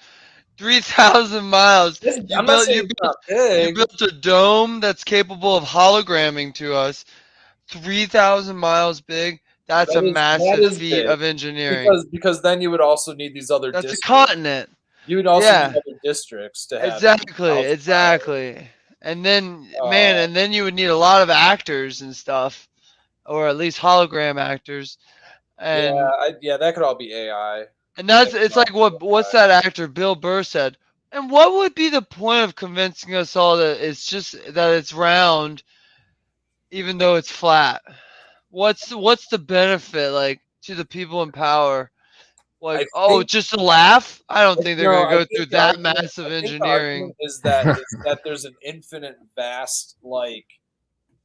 3,000 miles. I'm not saying it's not You big. built a dome that's capable of hologramming to us. 3,000 miles big. That's a That massive is feat big of engineering. because then you would also need these other That's a districts. continent. You would also need Yeah. other districts to have Exactly. 1,000 miles. Exactly. And then, man, and then you would need a lot of actors and stuff, or at least hologram actors. And Yeah, that could all be AI. that's it's like what's that actor Bill Burr said. And what would be the point of convincing us all that it's just that it's round, even though it's flat? What's the benefit like to the people in power? Like, I oh, think just a laugh? I don't think they're no, gonna I go through think the that argument. massive I think the argument engineering is that there's an infinite, vast, like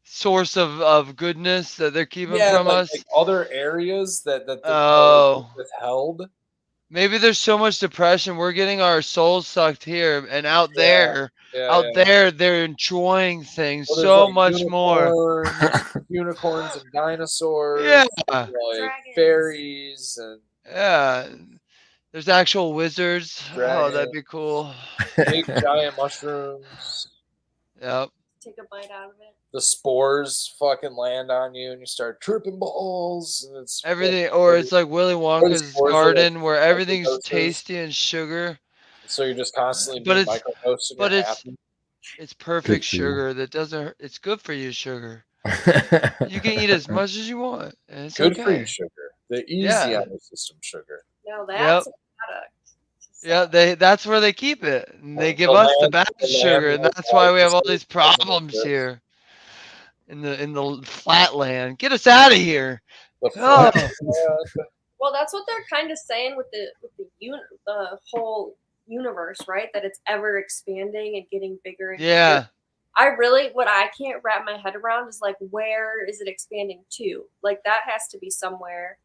source of goodness that they're keeping yeah, from us. like other areas that the Oh, withheld. maybe there's so much depression. We're getting our souls sucked here, and Yeah. out there, they're enjoying things Well, there's so like much more. unicorns and dinosaurs, Yeah, like Dragons. fairies and yeah. There's actual wizards. Oh, that'd dragons, be cool. big giant mushrooms. Yep. Take a bite out of it. The spores fucking land on you and you start tripping balls and it's Everything, or it's like Willy or the Wonka's spores are like garden where everything's microdoses, tasty and sugar. so you're just constantly But being microdosed and you're but happy. it's perfect Good for you. sugar that doesn't hurt. It's good for you, sugar. You can eat as much as you want, and it's Good for you, okay. sugar. The easy Yeah. on the system sugar. No, Yep. that's a product. Yeah, that's where they keep it. And they give The us the land- bad the land sugar, and lies that's why we have all just these doesn't problems exist. here in the flatland. Get us out of here. The Oh, flat land. Well, that's what they're kind of saying with the whole universe, right? That it's ever expanding and getting bigger and yeah. bigger. What I can't wrap my head around is like, where is it expanding to? Like that has to be somewhere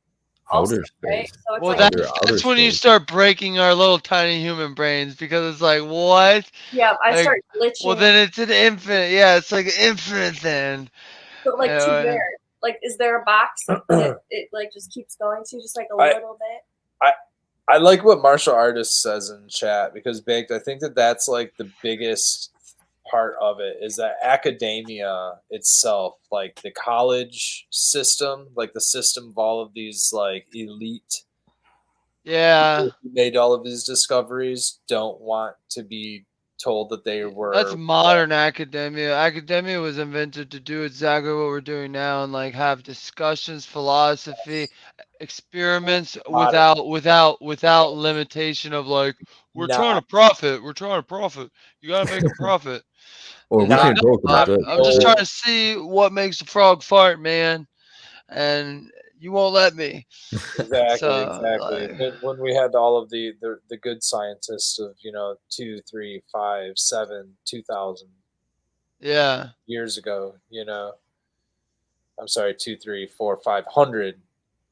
also, Outer right? space. So it's Well, like, that's when you start breaking our little tiny human brains because it's like, what? yeah, I Like, start glitching. well, then it's an infinite. Yeah, it's like infinite then. But like to Uh, where? Like, is there a box that it like just keeps going to, just like a little bit? I like what martial artist says in chat because Baked, I think that's like the biggest part of it is that academia itself, like the college system, like the system of all of these like elite Yeah. people who made all of these discoveries don't want to be told that they were That's modern academia. Academia was invented to do exactly what we're doing now and like have discussions, philosophy, experiments without limitation of like we're trying to profit. We're trying to profit. You gotta make a profit. Or we It's like, can go no, good. I'm just trying to see what makes a frog fart, man. And you won't let me. Exactly. Like, When we had all of the good scientists of 2, 3, 5, 7, 2,000 yeah. years ago, I'm sorry, 2, 3, 4, 500,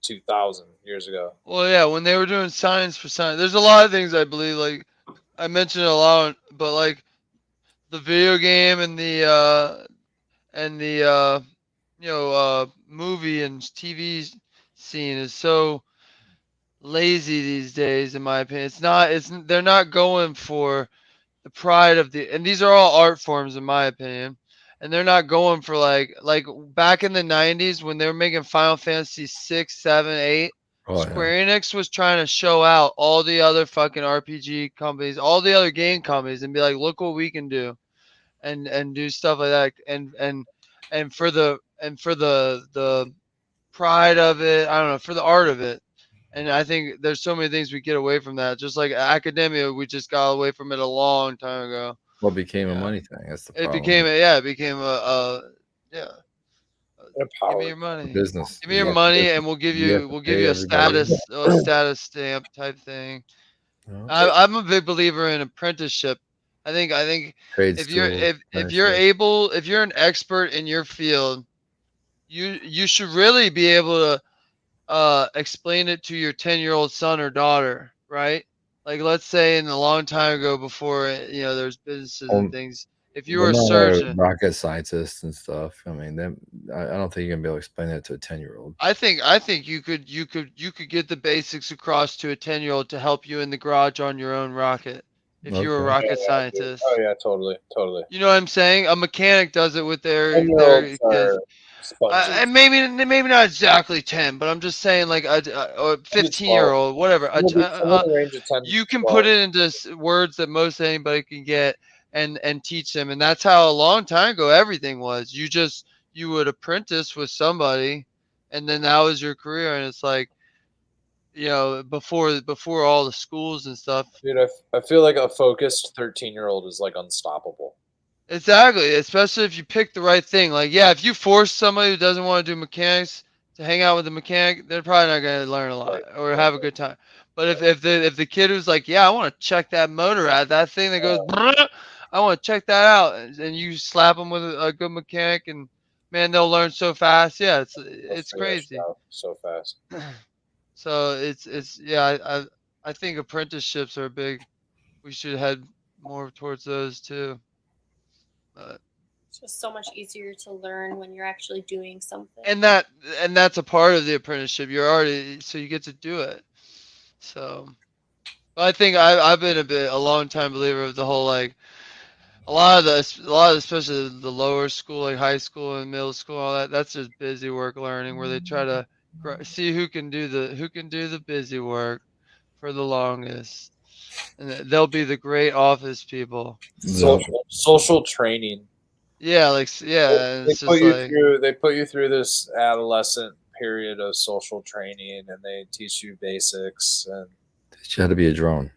2,000 years ago. Well, yeah, when they were doing science for science, there's a lot of things I believe. Like I mentioned it a lot, but like the video game and the movie and TV scene is so lazy these days, in my opinion. They're not going for the pride of and these are all art forms, in my opinion. And they're not going for like back in the 90s when they were making Final Fantasy 6, 7, 8. Square Enix was trying to show out all the other fucking RPG companies, all the other game companies, and be like, look what we can do, and do stuff like that, and for the pride of it, I don't know, for the art of it. And I think there's so many things we get away from that. Just like academia, we just got away from it a long time ago. What became a Yeah. money thing? That's the It problem. became a give me your money. Business. Give me your money, and we'll give you a status stamp type thing. I'm a big believer in apprenticeship. I think Trade if you're school, if you're able, if you're an expert in your field, you should really be able to explain it to your 10-year-old son or daughter, right? Like let's say in a long time ago before there's businesses and things. If you were a surgeon, rocket scientists and stuff. I mean, I don't think you're gonna be able to explain that to a 10-year-old. I think you could get the basics across to a 10-year-old to help you in the garage on your own rocket. if you're a Okay. rocket Yeah, dude. scientist. Oh yeah, totally. You know what I'm saying? A mechanic does it with their 10-year-olds kids. are sponges. And maybe not exactly 10, but I'm just saying like a 15-year-old, whatever. Somewhere in the range of 10 You to can 12. put it into words that most anybody can get and teach them, and that's how a long time ago everything was. You would apprentice with somebody, and then that was your career. And it's like, before all the schools and stuff. Dude, I feel like a focused 13-year-old is like unstoppable. Exactly, especially if you pick the right thing. Like, yeah, if you force somebody who doesn't want to do mechanics to hang out with a mechanic, they're probably not going to learn a lot Right. or have a good time. But if the kid who's like, yeah, I want to check that motor out, that thing that goes, brrr, I want to check that out, and you slap them with a good mechanic, and man, they'll learn so fast. Yeah, They'll it's figure that shit crazy. out so fast. So it's yeah, I think apprenticeships are big. We should head more towards those too. But It's just so much easier to learn when you're actually doing something. and that and that's a part of the apprenticeship. You're already so you get to do it. So but I think I've been a long time believer of the whole like a lot of especially the lower school like high school and middle school all that that's just busy work learning where they try to see who can do the busy work for the longest, and they'll be the great office people. Yeah. Social training. Yeah, yeah, They it's put just you like through. They put you through this adolescent period of social training, and they teach you basics. And Teach you how to be a drone.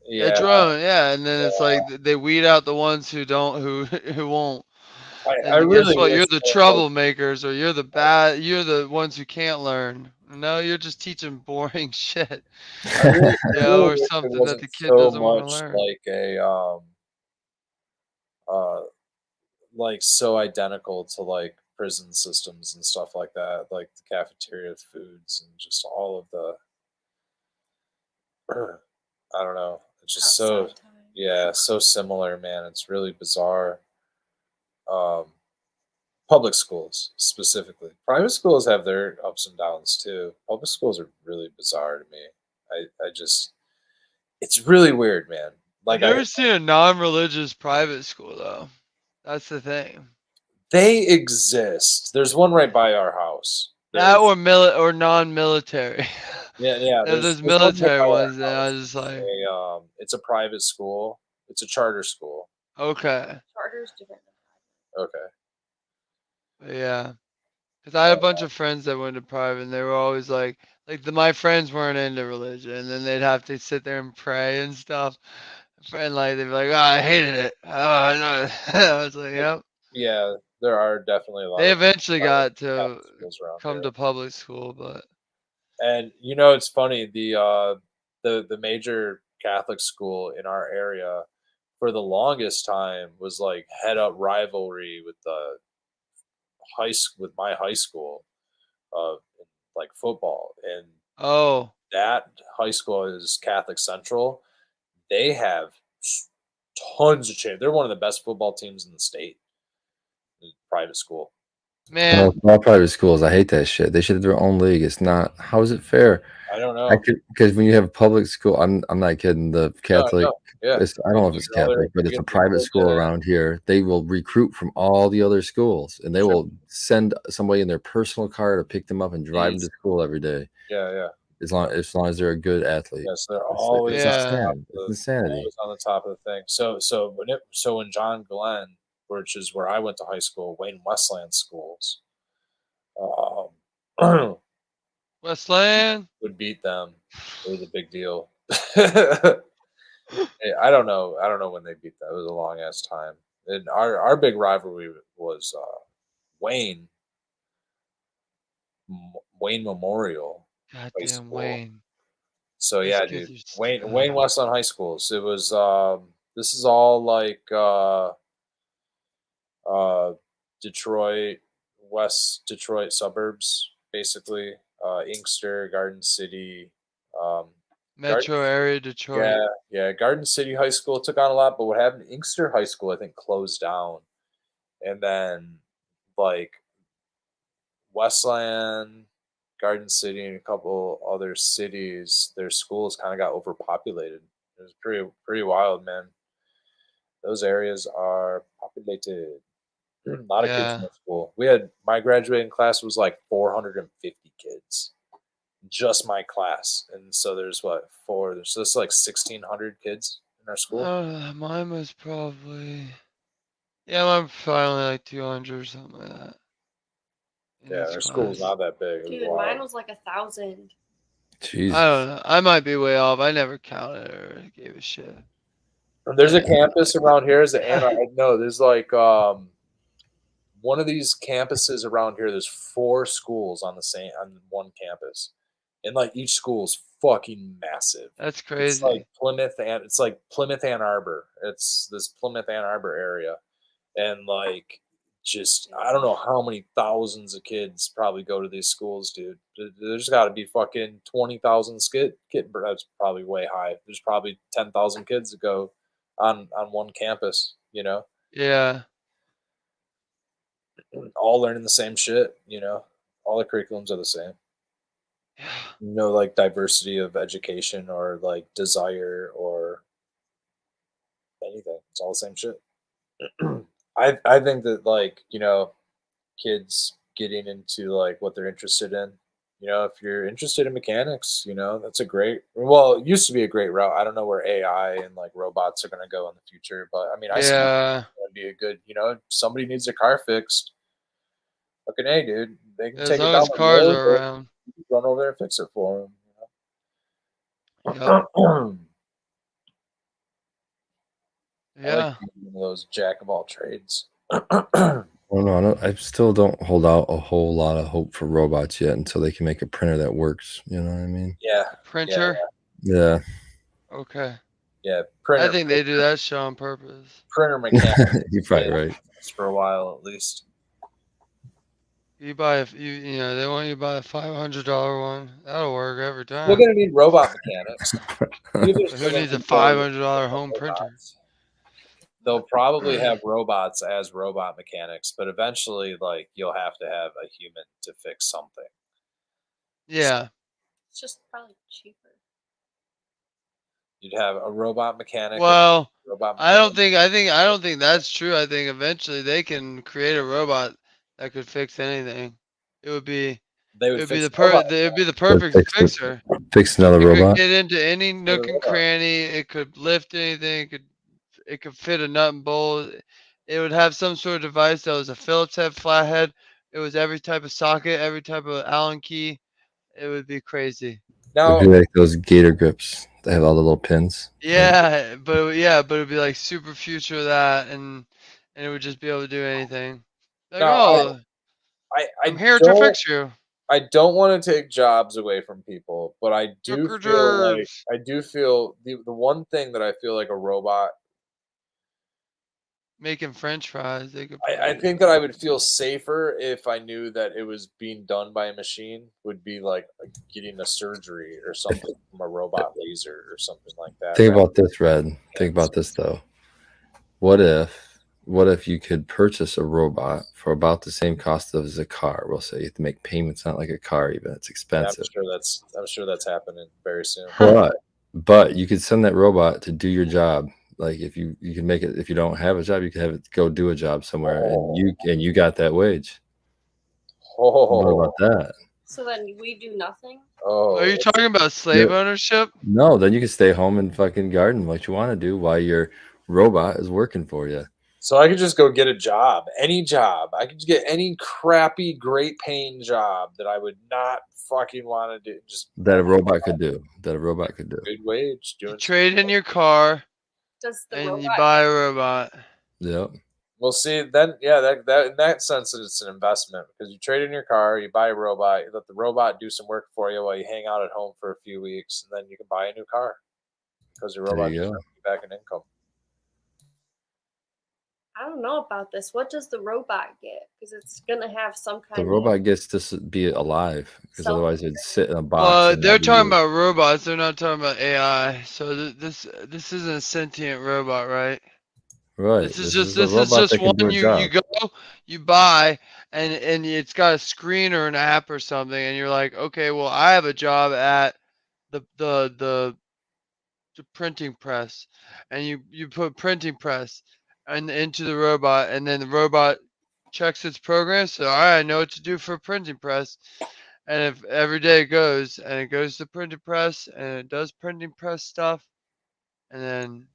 a yeah, drone, yeah, and then it's like they weed out the ones who don't, who won't. I And guess really what? You're wish the more folks. troublemakers, or you're the ones who can't learn. No, you're just teaching boring shit, I really or wish it something that wasn't the kid so doesn't want to much learn. uh, like so identical to like prison systems and stuff like that, like the cafeteria foods and just all of the. I don't know. It's just so Outside time. yeah, so similar, man. It's really bizarre. Um, Public schools specifically. Private schools have their ups and downs too. Public schools are really bizarre to me. I just it's really weird, man. I've Like I never seen a non-religious private school though. That's the thing. they exist. There's one right by our house. That There's or non-military. yeah, If there's there's one right military by ones, our then I house. just like It's a private school. It's a charter school. okay, Charter's different. Okay. yeah. Because I had a bunch of friends that went to private, and they were always my friends weren't into religion, and then they'd have to sit there and pray and stuff. And like they'd be like, "Oh, I hated it." Oh, I know. I was like, "Yep." Yeah, there are definitely a lot They of eventually private got to Catholic schools around come here. to public school, but And it's funny, the major Catholic school in our area for the longest time was like head up rivalry with the with my high school, uh, like football. And oh that high school is Catholic Central. They have tons of change. They're one of the best football teams in the state. Private school. man, All private schools, I hate that shit. They should have their own league. It's not. How is it fair? I don't I know. could because when you have a public school, I'm not kidding. The No, Catholic, no, yeah. I don't know if it's Catholic, but it's a private school around here. They will recruit from all the other schools, and they Sure. will send somebody in their personal car to pick them up and drive them to school every day. Yeah, yeah. As long as they're a good athlete. Yes, they're It's always Yeah. on the top of It's insanity. always on the top of the thing. So when John Glenn, which is where I went to high school, Wayne Westland schools, um, Westland. would beat them. It was a big deal. Hey, I don't know. I don't know when they beat that. It was a long ass time. And our big rivalry was Wayne Wayne Memorial High Goddamn School. Wayne. So Those yeah, kids dude. are Wayne Westland High Schools. It was this is all like Detroit, West Detroit suburbs, basically. Inkster, Garden City, Metro area Detroit. yeah. Garden City High School took on a lot, but what happened? Inkster High School, I think, closed down, and then like Westland, Garden City, and a couple other cities, their schools kind of got overpopulated. It was pretty wild, man. Those areas are populated. A lot of kids in Yeah. that school. We had my graduating class was like 450 kids, just my class, and so there's what four. So it's like 1,600 kids in our school. Mine was probably, yeah, mine was probably only like 200 or something like that. In Yeah, each our school's class. not that big. It was Dude, wild. mine was like 1,000. Jesus. I don't know. I might be way off. I never counted or gave a shit. And there's a Yeah. campus around here. Is the no? There's like one of these campuses around here. There's 4 schools on one campus, and like each school's fucking massive. That's It's crazy. like Plymouth, and it's like Plymouth Ann Arbor. It's this Plymouth Ann Arbor area, and like just I don't know how many thousands of kids probably go to these schools, dude. There's got to be fucking 20,000 kid. That's probably way high. There's probably 10,000 kids that go on one campus. You know, Yeah. all learning the same shit. You know, all the curriculums are the same. Yeah. No like diversity of education or like desire or anything. It's all the same shit. I think that like kids getting into like what they're interested in. If you're interested in mechanics, that's a great. Well, it used to be a great route. I don't know where AI and like robots are going to go in the future, but I mean, I see Yeah. it's going to be a good. If somebody needs a car fixed. Fucking hey, dude, they can As take it long down as the cars road. are Or around. run over there and fix it for Yep. them. I like Yeah. being one of those jack of all trades. Well, no, I still don't hold out a whole lot of hope for robots yet until they can make a printer that works. You know what I mean? Yeah, Printer. Yeah. Okay. yeah. I think they do that shit on purpose. Printer mechanic. You're probably right. For a while, at least. You buy they want you to buy a $500 one. That'll work every time. We're gonna need robot mechanics. Who needs a $500 home printer? They'll probably have robots as robot mechanics, but eventually, like you'll have to have a human to fix something. Yeah. It's just probably cheaper. You'd have a robot mechanic. Well, robot I don't think that's true. I think eventually they can create a robot that could fix anything. It would be the perfect fixer. Fix another It robot. could get into any nook and cranny. It could lift anything. It could fit a nut and bolt. It would have some sort of device that was a Phillips head, flathead. It was every type of socket, every type of Allen key. It would be crazy. It'd be like those gator grips. They have all the little pins. Yeah, but it'd be like super future of that, and it would just be able to do anything. Like, I'm here to fix you. I don't want to take jobs away from people, but I do feel the one thing that I feel like a robot making French fries. They could. I think that I would feel safer if I knew that it was being done by a machine. Would be like getting a surgery or something from a robot laser or something like that. Think about this, Red. Think about this though. What if you could purchase a robot for about the same cost as a car? We'll say you have to make payments, not like a car even. It's expensive. Yeah, I'm sure that's happening very soon. But you could send that robot to do your job. Like if you can make it, if you don't have a job, you can have it go do a job somewhere, and you got that wage. What about that? So then we do nothing. Oh, are you talking about slave ownership? No, then you can stay home and fucking garden what you want to do while your robot is working for you. So I could just go get a job, any job. I could get any crappy, great paying job that I would not fucking want to do. Just that a robot could do. Good wage. You trade in your car. And you buy a robot. Yep. Well, see, then that in that sense, it's an investment because you trade in your car, you buy a robot, you let the robot do some work for you while you hang out at home for a few weeks, and then you can buy a new car because your robot gives you back an income. I don't know about this. What does the robot get? Because it's gonna have some kind. The robot gets to be alive because otherwise it'd sit in a box. Well, they're talking about robots. They're not talking about AI. So this isn't a sentient robot, right? Right. This is just one you go, you buy, and it's got a screen or an app or something, and you're like, okay, well, I have a job at the to printing press, and you put printing press and into the robot, and then the robot checks its program. So all right, I know what to do for a printing press. And if every day it goes to the printing press and it does printing press stuff, and then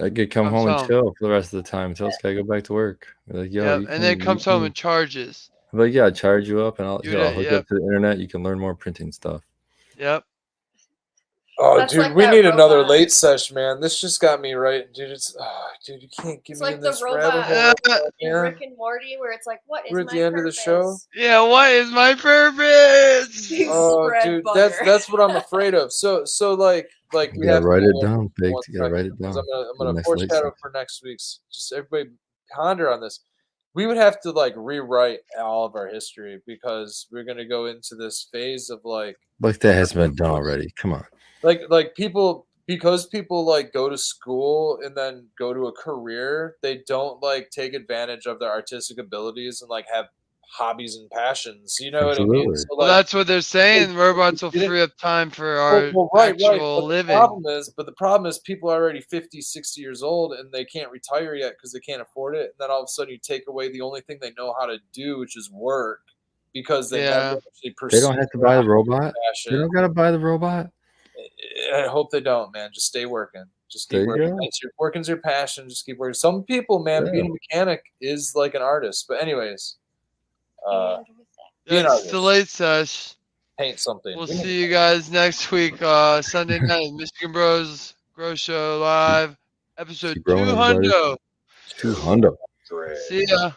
I could come comes home and home. chill for the rest of the time until it's gotta go back to work. Be like, yo, Yep, you and then it can, comes home and charges. I'm like, yeah, I'll charge you up and I'll You here, I'll did, hook you yep, up to the internet. You can learn more printing stuff. yep. Oh, That's dude, like we that need another robot. late sesh, man. This just got me right, dude. Dude, you can't get It's me like in the this rabbit robot hole, in man. Rick and Morty, where it's like, what is We're at my the end of the purpose? show. Yeah, what is my purpose? You Oh, spread dude, butter. that's what I'm afraid of. So like You we gotta have to write it hold on down, for Big. 1 You gotta write second it because down. I'm For the gonna next late foreshadow sesh. for next week's. Just everybody ponder on this. We would have to like rewrite all of our history because we're gonna go into this phase of like That has been done already. Come on. like people, because people like go to school and then go to a career, they don't like take advantage of their artistic abilities and like have hobbies and passions. You know what I mean? Absolutely. So Well, like that's what they're saying. Robots will didn't- free up time for our right. actual But living. the problem is people are already 50, 60 years old and they can't retire yet because they can't afford it. And then all of a sudden you take away the only thing they know how to do, which is work, because they Yeah. never actually They pursue don't have to buy the robot. They passion. don't gotta buy the robot. I hope they don't, man. Just stay working. Just There keep you working. go. That's working's your passion. Just keep working. Some people, man, Yeah. being a mechanic is like an artist. But anyways, And with that, being an That's the artist, late sesh. paint something. We'll We need- see you guys next week, Sunday night, Michigan Bros Grow Show Live, episode Keep growing, everybody. 200. 200. Great. See ya.